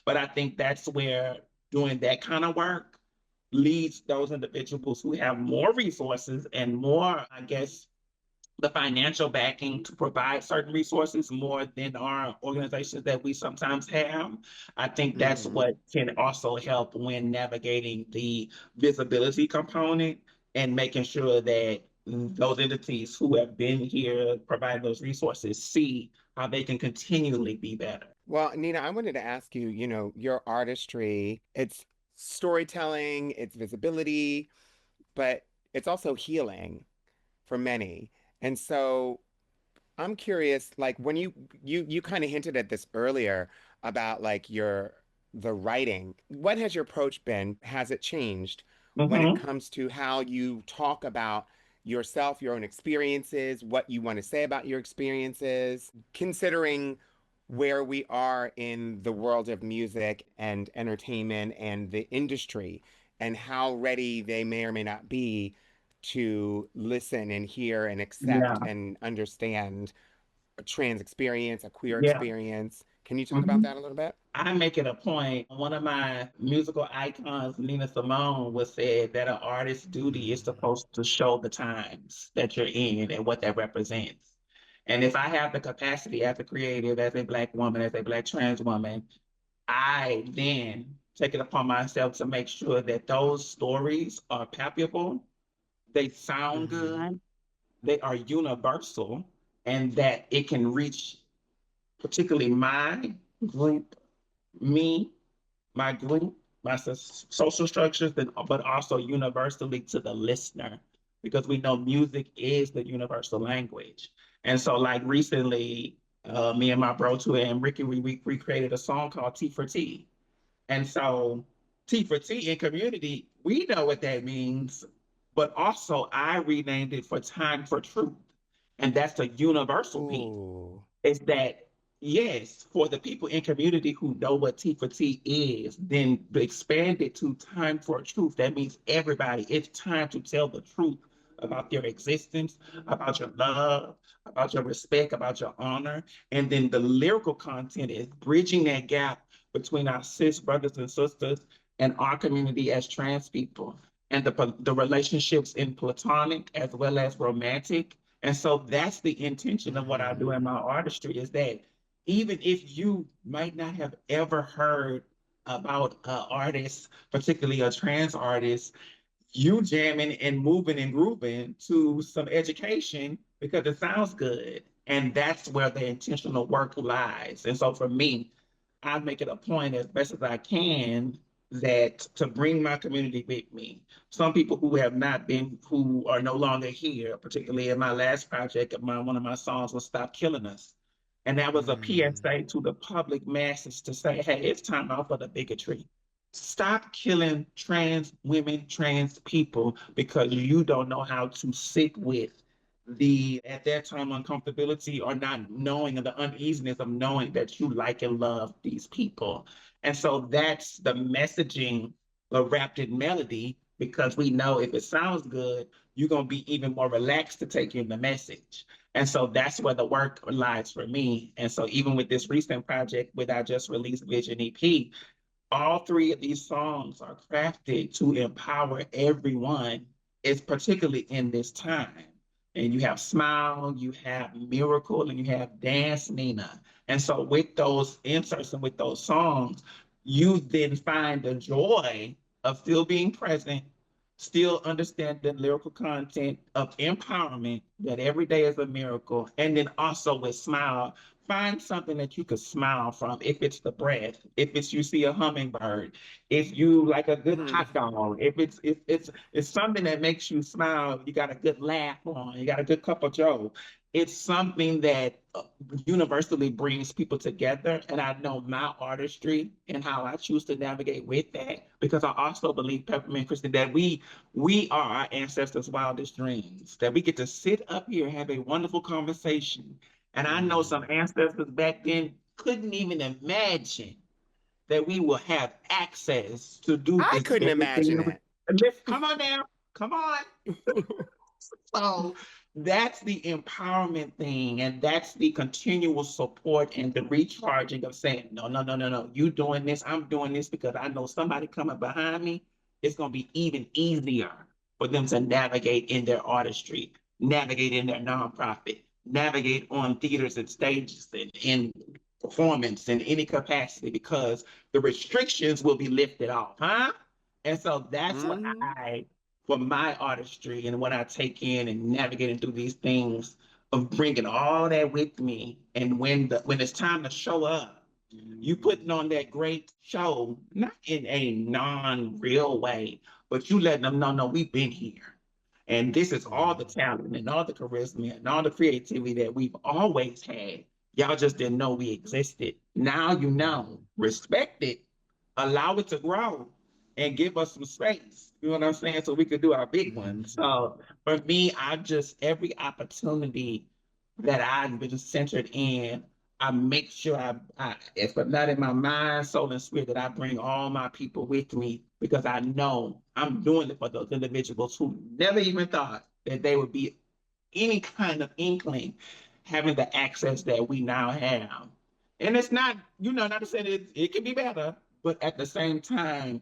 But I think that's where doing that kind of work leads those individuals who have more resources and more, I guess, the financial backing to provide certain resources more than our organizations that we sometimes have. I think that's Mm. what can also help when navigating the visibility component and making sure that those entities who have been here providing those resources see how they can continually be better. Well, Nina, I wanted to ask you, your artistry, it's storytelling, it's visibility, but it's also healing for many. And so I'm curious, like when you kind of hinted at this earlier about like the writing. What has your approach been? Has it changed when it Mm-hmm. comes to how you talk about yourself, your own experiences, what you want to say about your experiences, considering where we are in the world of music and entertainment and the industry and how ready they may or may not be to listen and hear and accept Yeah. and understand a trans experience, a queer Yeah. experience. Can you talk about Mm-hmm. that a little bit? I make it a point. One of my musical icons, Nina Simone, was said that an artist's duty is supposed to show the times that you're in and what that represents. And if I have the capacity as a creative, as a Black woman, as a Black trans woman, I then take it upon myself to make sure that those stories are palpable, they sound Mm-hmm. good, they are universal, and that it can reach particularly my group, me, my group, my social structures, but also universally to the listener, because we know music is the universal language. And so, like recently, me and my bro Tua and Ricky, we created a song called T for T. And so, T for T in community, we know what that means, but also I renamed it for Time for Truth. And that's a universal piece Ooh. is that yes, for the people in community who know what T for T is, then expand it to time for truth. That means everybody, it's time to tell the truth about your existence, about your love, about your respect, about your honor. And then the lyrical content is bridging that gap between our cis brothers and sisters and our community as trans people. And the relationships in platonic as well as romantic, and so that's the intention of what I do in Mm-hmm. my artistry is that even if you might not have ever heard about an artist, particularly a trans artist, you jamming and moving and grooving to some education because it sounds good. And that's where the intentional work lies. And so for me, I make it a point as best as I can that to bring my community with me. Some people who have not been, who are no longer here, particularly in my last project, one of my songs was Stop Killing Us. And that was a Mm. PSA to the public masses to say, hey, it's time out for the bigotry. Stop killing trans women, trans people because you don't know how to sit with the, at that time, uncomfortability or not knowing and the uneasiness of knowing that you like and love these people. And so that's the messaging wrapped in melody because we know if it sounds good, you're going to be even more relaxed to take in the message. And so that's where the work lies for me. And so even with this recent project with our just released Vision EP, all three of these songs are crafted to empower everyone, is particularly in this time. And you have Smile, you have Miracle, and you have Dance Nina. And so with those inserts and with those songs, you then find the joy of still being present, still understanding lyrical content of empowerment that every day is a miracle. And then also with Smile, find something that you could smile from. If it's the breath, if it's you see a hummingbird, if you like a good hot dog, if it's something that makes you smile, you got a good laugh on, you got a good cup of joe. It's something that universally brings people together. And I know my artistry and how I choose to navigate with that because I also believe, Peppermint Christian, that we are our ancestors' wildest dreams, that we get to sit up here and have a wonderful conversation. And I know some Mm. ancestors back then couldn't even imagine that we will have access to do I this couldn't very thing. imagine it. Come on now, come on. So that's the empowerment thing, and that's the continual support and the recharging of saying, no, no, no, no, no, you doing this, I'm doing this because I know somebody coming behind me. It's going to be even easier for them to navigate in their artistry, navigate in their nonprofit, navigate on theaters and stages and in performance in any capacity because the restrictions will be lifted off, huh? And so that's what Mm, I for my artistry and what I take in and navigating through these things of bringing all that with me. And when it's time to show up, you putting on that great show, not in a non-real way, but you letting them know, no, we've been here. And this is all the mm, talent and all the charisma and all the creativity that we've always had. Y'all just didn't know we existed. Now you know, mm, respect it, allow it to grow, and give us some space. You know what I'm saying? So we could do our big ones. mm. So for me, I just every opportunity that I've been centered in, I make sure if I'm not in my mind, soul, and spirit, that I bring all my people with me because I know I'm doing it for those individuals who never even thought that they would be any kind of inkling having the access that we now have. And it's not, not to say that it can be better, but at the same time,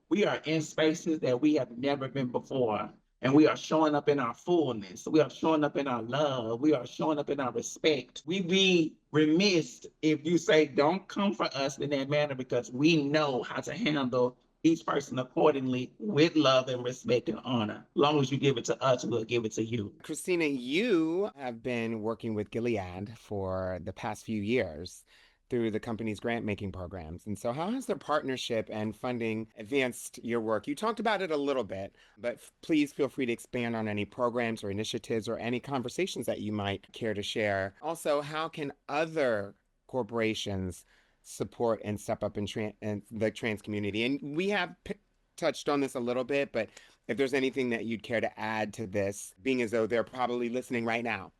we are in spaces that we have never been before. And we are showing up in our fullness. We are showing up in our love. We are showing up in our respect. We be remiss if you say, don't come for us in that manner because we know how to handle each person accordingly with love and respect and honor. As long as you give it to us, we'll give it to you. Christina, you have been working with Gilead for the past few years through the company's grant making programs. And so, how has their partnership and funding advanced your work? You talked about it a little bit, but please feel free to expand on any programs or initiatives or any conversations that you might care to share. Also, how can other corporations support and step up in the trans community? And we have touched on this a little bit, but if there's anything that you'd care to add to this, being as though they're probably listening right now.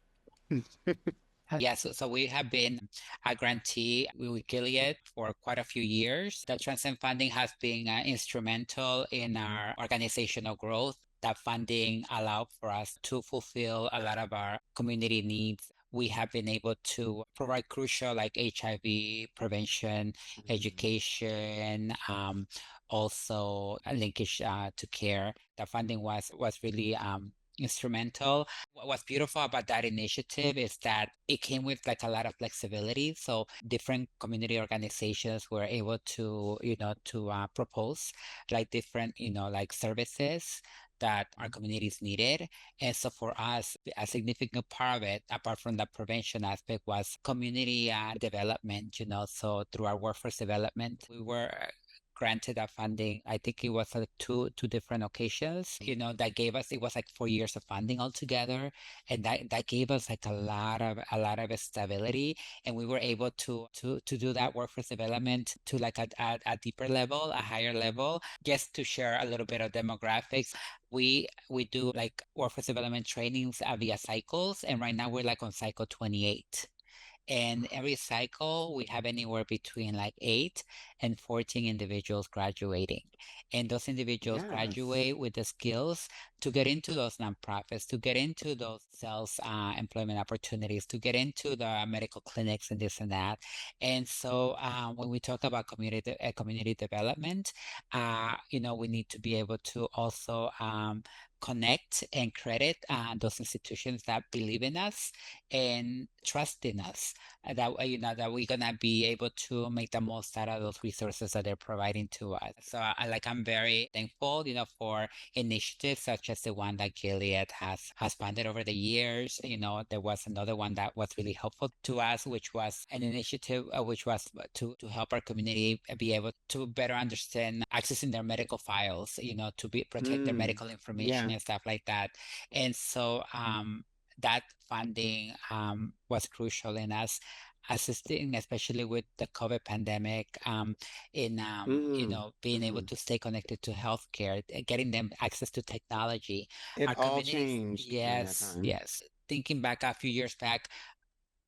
Yes, so we have been a grantee with Gilead for quite a few years. The Transcend funding has been instrumental in our organizational growth. That funding allowed for us to fulfill a lot of our community needs. We have been able to provide crucial like HIV prevention, education, also a linkage to care. The funding was really instrumental. What's beautiful about that initiative is that it came with like a lot of flexibility. So different community organizations were able to, propose like different, like services that our communities needed. And so for us, a significant part of it, apart from the prevention aspect, was community development, So through our workforce development, we were granted that funding. I think it was like two different occasions, that gave us, it was like 4 years of funding altogether. And that gave us like a lot of stability. And we were able to do that workforce development to like a deeper level, a higher level. Just to share a little bit of demographics, we do like workforce development trainings via cycles. And right now we're like on cycle 28. And every cycle, we have anywhere between like 8 and 14 individuals graduating. And those individuals Yes. graduate with the skills to get into those nonprofits, to get into those sales employment opportunities, to get into the medical clinics and this and that. And so when we talk about community development, we need to be able to also connect and credit those institutions that believe in us and trust in us, that we're gonna be able to make the most out of those resources that they're providing to us. So I'm very thankful, for initiatives such as the one that Gilead has funded over the years. There was another one that was really helpful to us, which was an initiative which was to help our community be able to better understand accessing their medical files, to protect their Mm, medical information yeah. and stuff like that. And so that funding was crucial in us assisting, especially with the COVID pandemic, in Mm, being able mm. to stay connected to healthcare, getting them access to technology. It Our all communities, changed during that yes, time. yes. Thinking back a few years back,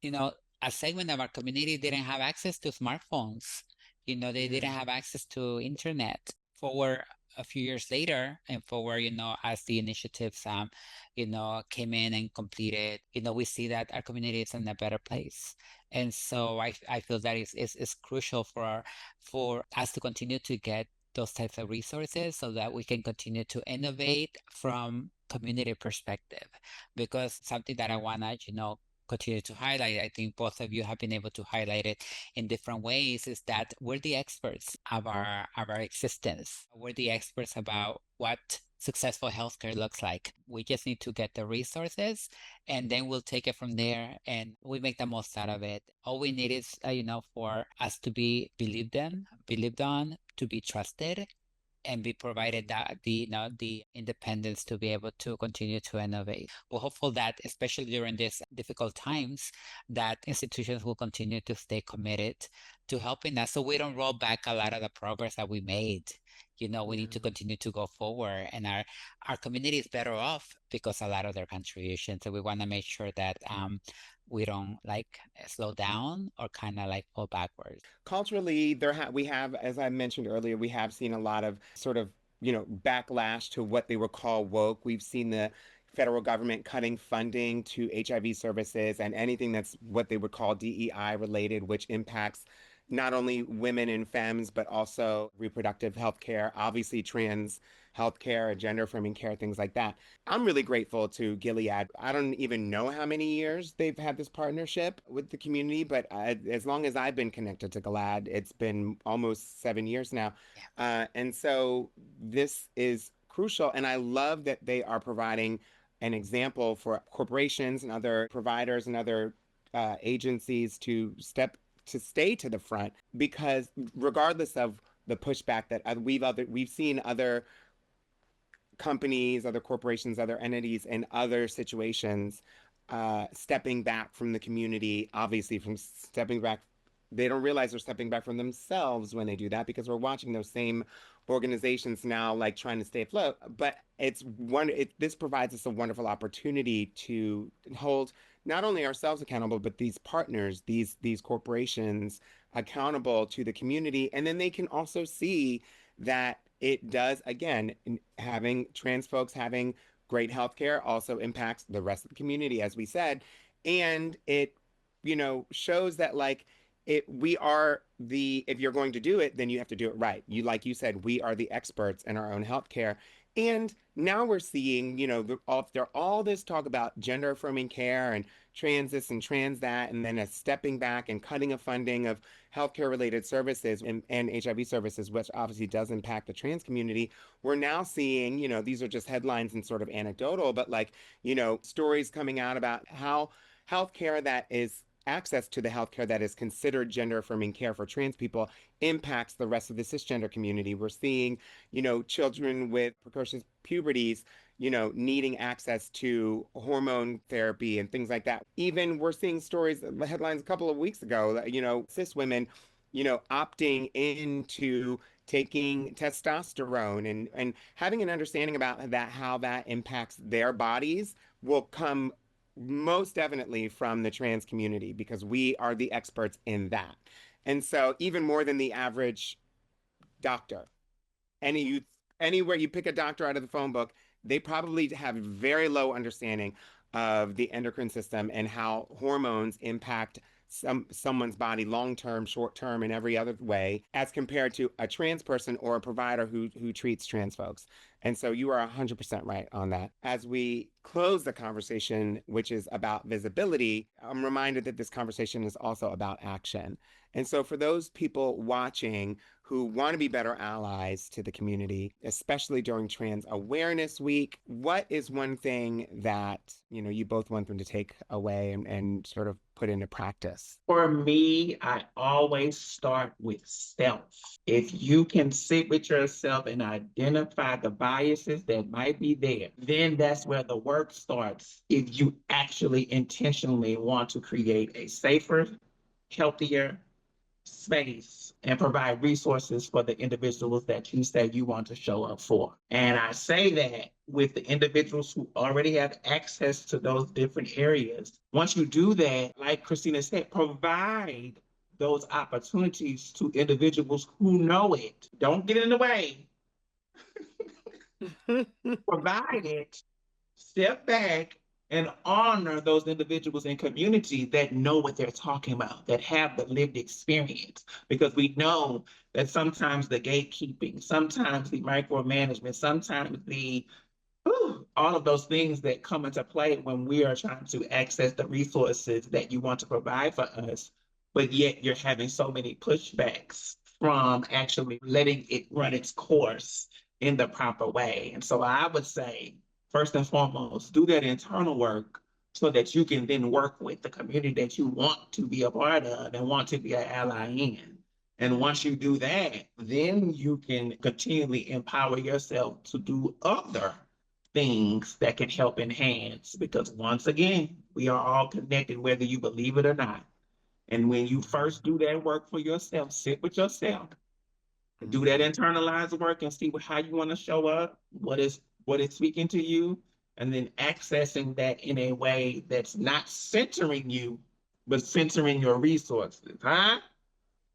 you know, a segment of our community didn't have access to smartphones. They didn't have access to internet. For a few years later, and forward, as the initiatives, came in and completed, we see that our community is in a better place. And so I feel that is crucial for us to continue to get those types of resources so that we can continue to innovate from community perspective. Because something that I wanna, continue to highlight, I think both of you have been able to highlight it in different ways, is that we're the experts of our existence. We're the experts about what successful healthcare looks like. We just need to get the resources, and then we'll take it from there, and we make the most out of it. All we need is, for us to be believed on, to be trusted, and be provided that the independence to be able to continue to innovate. We're hopeful that, especially during these difficult times, that institutions will continue to stay committed to helping us, so we don't roll back a lot of the progress that we made. We need to continue to go forward, and our community is better off because a lot of their contributions. So we want to make sure that we don't slow down or kind of fall backwards. Culturally, we have, as I mentioned earlier, we have seen a lot of sort of, backlash to what they would call woke. We've seen the federal government cutting funding to HIV services and anything that's what they would call DEI related, which impacts not only women and femmes, but also reproductive health care, obviously trans health care, gender affirming care, things like that. I'm really grateful to Gilead. I don't even know how many years they've had this partnership with the community, but as long as I've been connected to GLAAD, it's been almost 7 years now. And so this is crucial. And I love that they are providing an example for corporations and other providers and other agencies to stay to the front, because regardless of the pushback that we've seen other companies, other corporations, other entities in other situations stepping back from the community, obviously from stepping back. They don't realize they're stepping back from themselves when they do that, because we're watching those same organizations now trying to stay afloat. But this provides us a wonderful opportunity to hold not only ourselves accountable, but these partners, these corporations accountable to the community. And then they can also see that it does, again, having trans folks having great healthcare also impacts the rest of the community, as we said. And it, shows that we are if you're going to do it, then you have to do it right. Like you said, we are the experts in our own healthcare. And now we're seeing, all this talk about gender affirming care and trans this and trans that, and then a stepping back and cutting of funding of healthcare related services and HIV services, which obviously does impact the trans community. We're now seeing, these are just headlines and sort of anecdotal, but stories coming out about how healthcare that is access to the healthcare that is considered gender affirming care for trans people impacts the rest of the cisgender community. We're seeing, children with precocious puberties, needing access to hormone therapy and things like that. Even we're seeing stories, headlines a couple of weeks ago, that, cis women, opting into taking testosterone and having an understanding about that, how that impacts their bodies will come most definitely from the trans community, because we are the experts in that. And so even more than the average doctor, you anywhere you pick a doctor out of the phone book, they probably have very low understanding of the endocrine system and how hormones impact someone's body long term, short term, and every other way, as compared to a trans person or a provider who treats trans folks. And so you are 100% right on that. As we close the conversation, which is about visibility, I'm reminded that this conversation is also about action. And so for those people watching who want to be better allies to the community, especially during Trans Awareness Week, what is one thing that, you both want them to take away and sort of put into practice? For me, I always start with self. If you can sit with yourself and identify the biases that might be there, then that's where the work starts. If you actually intentionally want to create a safer, healthier space and provide resources for the individuals that you say you want to show up for. And I say that with the individuals who already have access to those different areas. Once you do that, like Christina said, provide those opportunities to individuals who know it. Don't get in the way. Provide it, step back, and honor those individuals in community that know what they're talking about, that have the lived experience. Because we know that sometimes the gatekeeping, sometimes the micromanagement, sometimes the all of those things that come into play when we are trying to access the resources that you want to provide for us, but yet you're having so many pushbacks from actually letting it run its course in the proper way. And so I would say, first and foremost, do that internal work so that you can then work with the community that you want to be a part of and want to be an ally in. And once you do that, then you can continually empower yourself to do other things that can help enhance. Because once again, we are all connected, whether you believe it or not. And when you first do that work for yourself, sit with yourself, do that internalized work and see how you want to show up, what is speaking to you, and then accessing that in a way that's not centering you, but centering your resources, huh?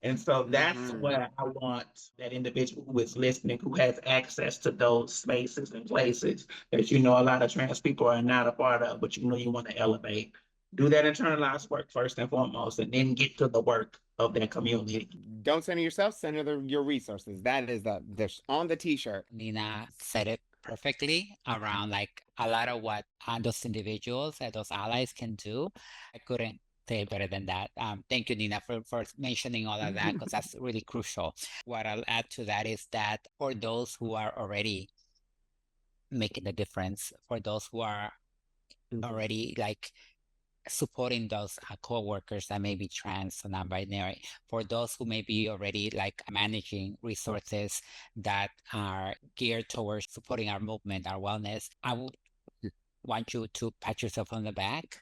And so that's where I want that individual who is listening, who has access to those spaces and places that you know a lot of trans people are not a part of, but you know you want to elevate. Do that internalized work first and foremost, and then get to the work of that community. Don't center yourself, center your resources. That is the on the t-shirt. Nina said it perfectly around like a lot of what those individuals and those allies can do. I couldn't say it better than that. Thank you, Nina, for mentioning all of that, because that's really crucial. What I'll add to that is that for those who are already making the difference, for those who are already like supporting those co-workers that may be trans or non-binary, for those who may be already like managing resources that are geared towards supporting our movement, our wellness, I would want you to pat yourself on the back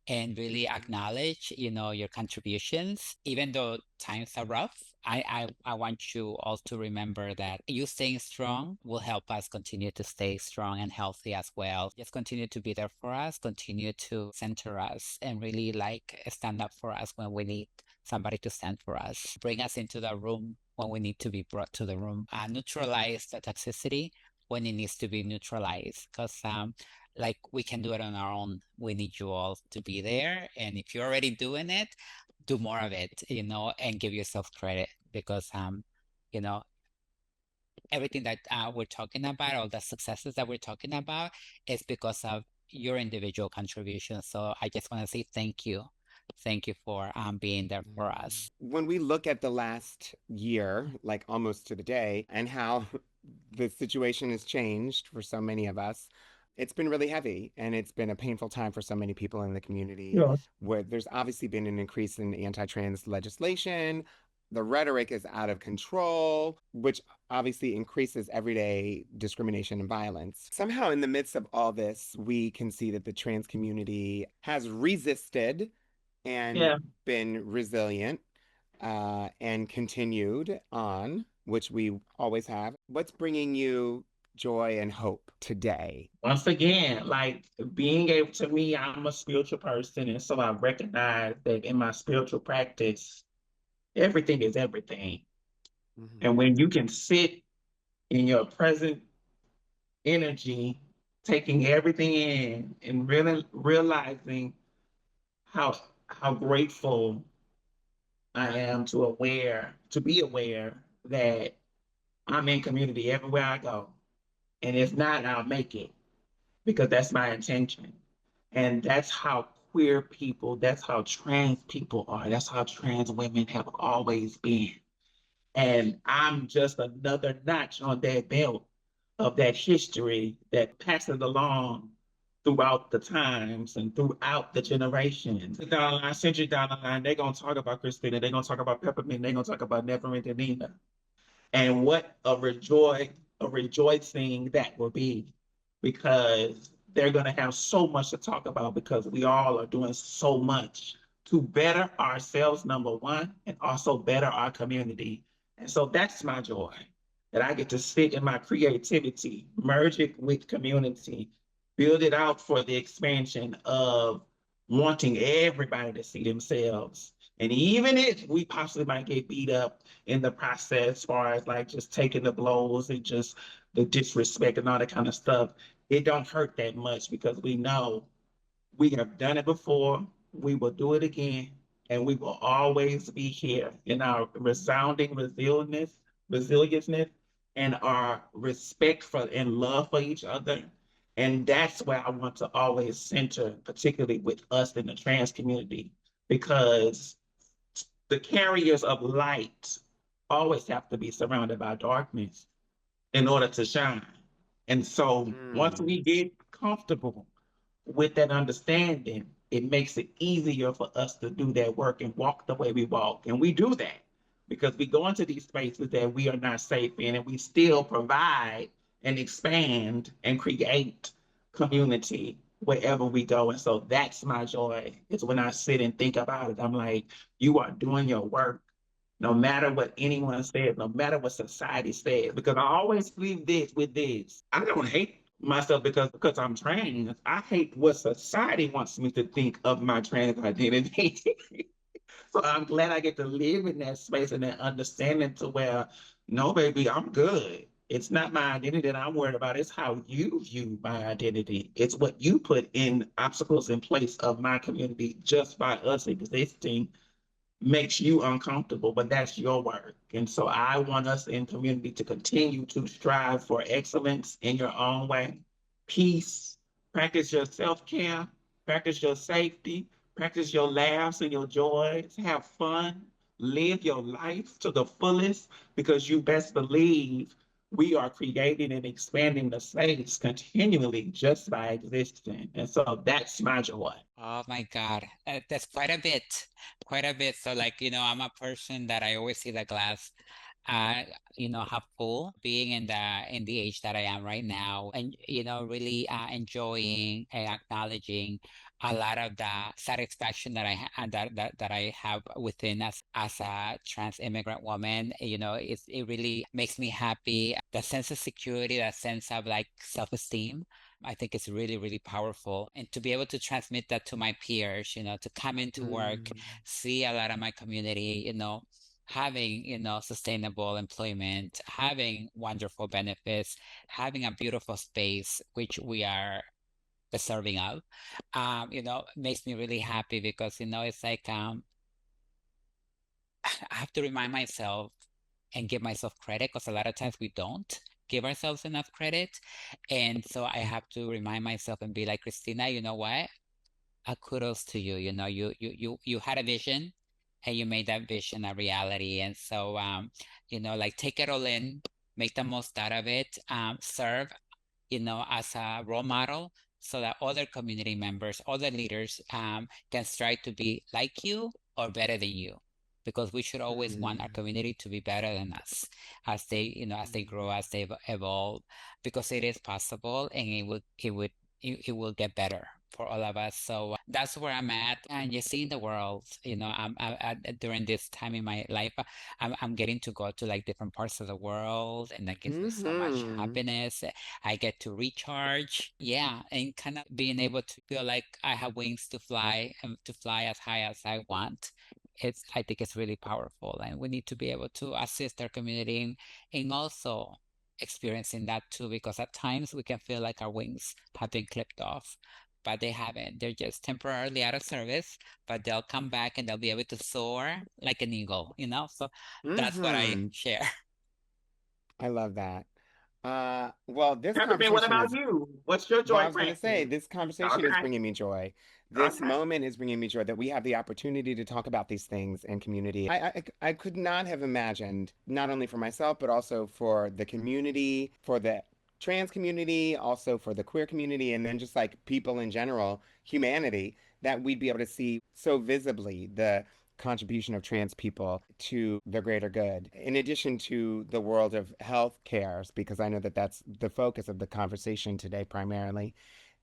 and really acknowledge, your contributions. Even though times are rough, I want you all to remember that you staying strong will help us continue to stay strong and healthy as well. Just continue to be there for us, continue to center us, and really like stand up for us when we need somebody to stand for us. Bring us into the room when we need to be brought to the room. Neutralize the toxicity when it needs to be neutralized. Because like we can do it on our own. We need you all to be there. And if you're already doing it, do more of it, and give yourself credit, because, everything that we're talking about, all the successes that we're talking about is because of your individual contribution. So I just want to say thank you. Thank you for being there for us. When we look at the last year, like almost to the day, and how the situation has changed for so many of us, it's been really heavy, and it's been a painful time for so many people in the community, Yes. where there's obviously been an increase in anti-trans legislation. The rhetoric is out of control, which obviously increases everyday discrimination and violence. Somehow, in the midst of all this, we can see that the trans community has resisted and Yeah. been resilient, and continued on, which we always have. What's bringing you joy and hope today? Once again, like being able to me, I'm a spiritual person. And so I recognize that in my spiritual practice, everything is everything. And when you can sit in your present energy, taking everything in and really realizing how how grateful I am to be aware that I'm in community everywhere I go. And if not, I'll make it because that's my intention. And that's how queer people, that's how trans people are. That's how trans women have always been. And I'm just another notch on that belt of that history that passes along throughout the times and throughout the generations. Down the line, century down the line, they're gonna talk about Christina, they're gonna talk about Peppermint, they're gonna talk about Neverend and Nina. And what a rejoicing that will be, because they're gonna have so much to talk about because we all are doing so much to better ourselves, number one, and also better our community. And so that's my joy, that I get to sit in my creativity, merge it with community, build it out for the expansion of wanting everybody to see themselves And even if we possibly might get beat up in the process, as far as like just taking the blows and just the disrespect and all that kind of stuff, it don't hurt that much because we know we have done it before, we will do it again, and we will always be here in our resounding resilience, and our respect for and love for each other. And that's where I want to always center, particularly with us in the trans community, because the carriers of light always have to be surrounded by darkness in order to shine. And so once Mm. we get comfortable with that understanding, it makes it easier for us to do that work and walk the way we walk. And we do that because we go into these spaces that we are not safe in, and we still provide and expand and create community wherever we go. And so that's my joy, is when I sit and think about it. I'm like, you are doing your work no matter what anyone says, no matter what society says. Because I always leave this with this. I don't hate myself because I'm trans. I hate what society wants me to think of my trans identity. So I'm glad I get to live in that space and that understanding to where, no, baby, I'm good. It's not my identity that I'm worried about. It's how you view my identity. It's what you put in obstacles in place of my community just by us existing makes you uncomfortable, but that's your work. And so I want us in community to continue to strive for excellence in your own way, peace, practice your self-care, practice your safety, practice your laughs and your joys, have fun, live your life to the fullest, because you best believe we are creating and expanding the space continually just by existing. And so that's my joy. Oh my God, that's quite a bit, quite a bit. So like, I'm a person that I always see the glass, uh, half full, being in the age that I am right now, and really enjoying and acknowledging a lot of the satisfaction that that I have within as a trans immigrant woman. It really makes me happy. The sense of security, that sense of like self-esteem. I think it's really, really powerful. And to be able to transmit that to my peers, to come into work, Mm. see a lot of my community, having, sustainable employment, having wonderful benefits, having a beautiful space, which we are deserving of, makes me really happy because, it's like, I have to remind myself and give myself credit because a lot of times we don't give ourselves enough credit. And so I have to remind myself and be like, Christina, you know what? Kudos to you. You had a vision and you made that vision a reality. And so, like take it all in, make the most out of it, serve, as a role model so that other community members, other leaders, can strive to be like you or better than you. Because we should always want our Mm. community to be better than us as they grow, as they evolve, because it is possible and it will get better for all of us. So that's where I'm at. And you see in the world, during this time in my life, I'm getting to go to like different parts of the world, and that gives me so much Mm-hmm. happiness. I get to recharge. Yeah, and kind of being able to feel like I have wings to fly and to fly as high as I want. I think it's really powerful, and we need to be able to assist our community in also experiencing that too, because at times we can feel like our wings have been clipped off, but they haven't. They're just temporarily out of service, but they'll come back and they'll be able to soar like an eagle. So that's what I Mm-hmm. share. I love that. Well, this Peppermint, what conversation about is, you? What's your well, I joy was going to say, practice? this conversation is Okay, bringing me joy. This okay. moment is bringing me joy that we have the opportunity to talk about these things in community. I could not have imagined, not only for myself, but also for the community, for the trans community, also for the queer community, and then just like people in general, humanity, that we'd be able to see so visibly the contribution of trans people to the greater good, in addition to the world of health cares, because I know that that's the focus of the conversation today primarily.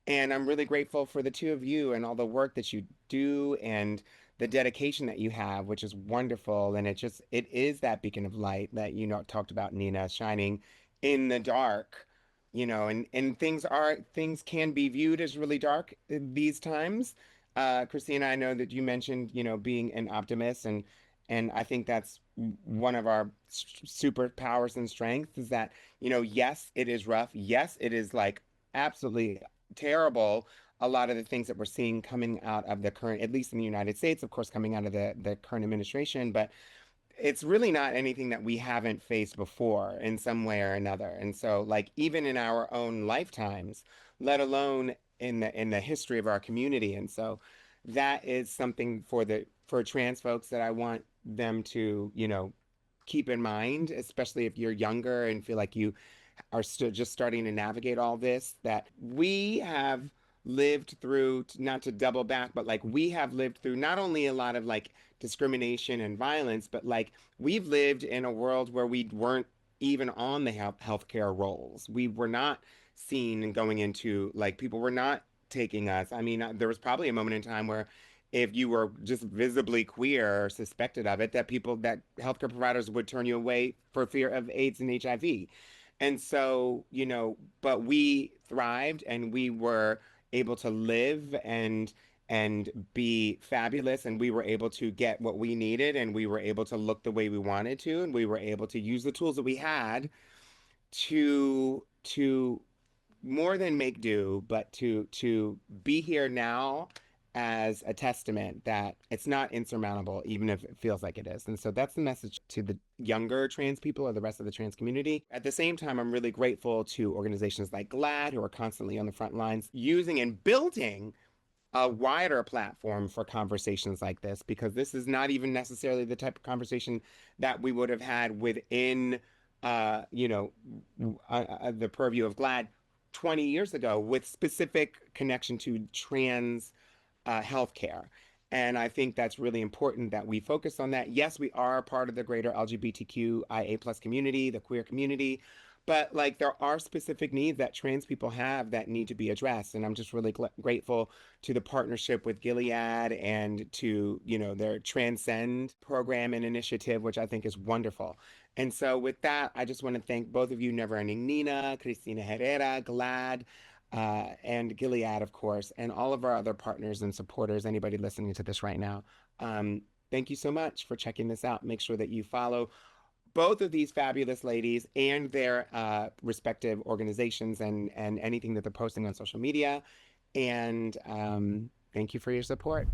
And I'm really grateful for the two of you and all the work that you do and the dedication that you have, which is wonderful. And it is that beacon of light that talked about, Nina, shining in the dark. And things can be viewed as really dark these times. Christina, I know that you mentioned, being an optimist, and I think that's one of our superpowers and strengths is that, yes, it is rough. Yes, it is like absolutely terrible. A lot of the things that we're seeing coming out of the current, at least in the United States, of course, coming out of the current administration, but it's really not anything that we haven't faced before in some way or another. And so, like, even in our own lifetimes, let alone in the history of our community. And so that is something for trans folks that I want them to, keep in mind, especially if you're younger and feel like you are still just starting to navigate all this, that we have lived through, not to double back, but like we have lived through not only a lot of like discrimination and violence, but like we've lived in a world where we weren't even on the healthcare rolls. We were not seen and going into like people were not taking us. I mean, there was probably a moment in time where if you were just visibly queer or suspected of it, that healthcare providers would turn you away for fear of AIDS and HIV. And so, but we thrived and we were able to live and be fabulous, and we were able to get what we needed, and we were able to look the way we wanted to, and we were able to use the tools that we had to more than make do, but to be here now as a testament that it's not insurmountable, even if it feels like it is. And so that's the message to the younger trans people or the rest of the trans community. At the same time, I'm really grateful to organizations like GLAAD, who are constantly on the front lines using and building a wider platform for conversations like this, because this is not even necessarily the type of conversation that we would have had within uh, you know the purview of GLAAD 20 years ago with specific connection to trans healthcare. And I think that's really important that we focus on that. Yes, we are part of the greater LGBTQIA plus community, the queer community, but like there are specific needs that trans people have that need to be addressed. And I'm just really grateful to the partnership with Gilead and to, their Transcend program and initiative, which I think is wonderful. And so with that, I just want to thank both of you, Never Ending Nina, Cristina Herrera, GLAAD, and Gilead, of course, and all of our other partners and supporters, anybody listening to this right now. Thank you so much for checking this out. Make sure that you follow both of these fabulous ladies and their respective organizations and anything that they're posting on social media. And thank you for your support.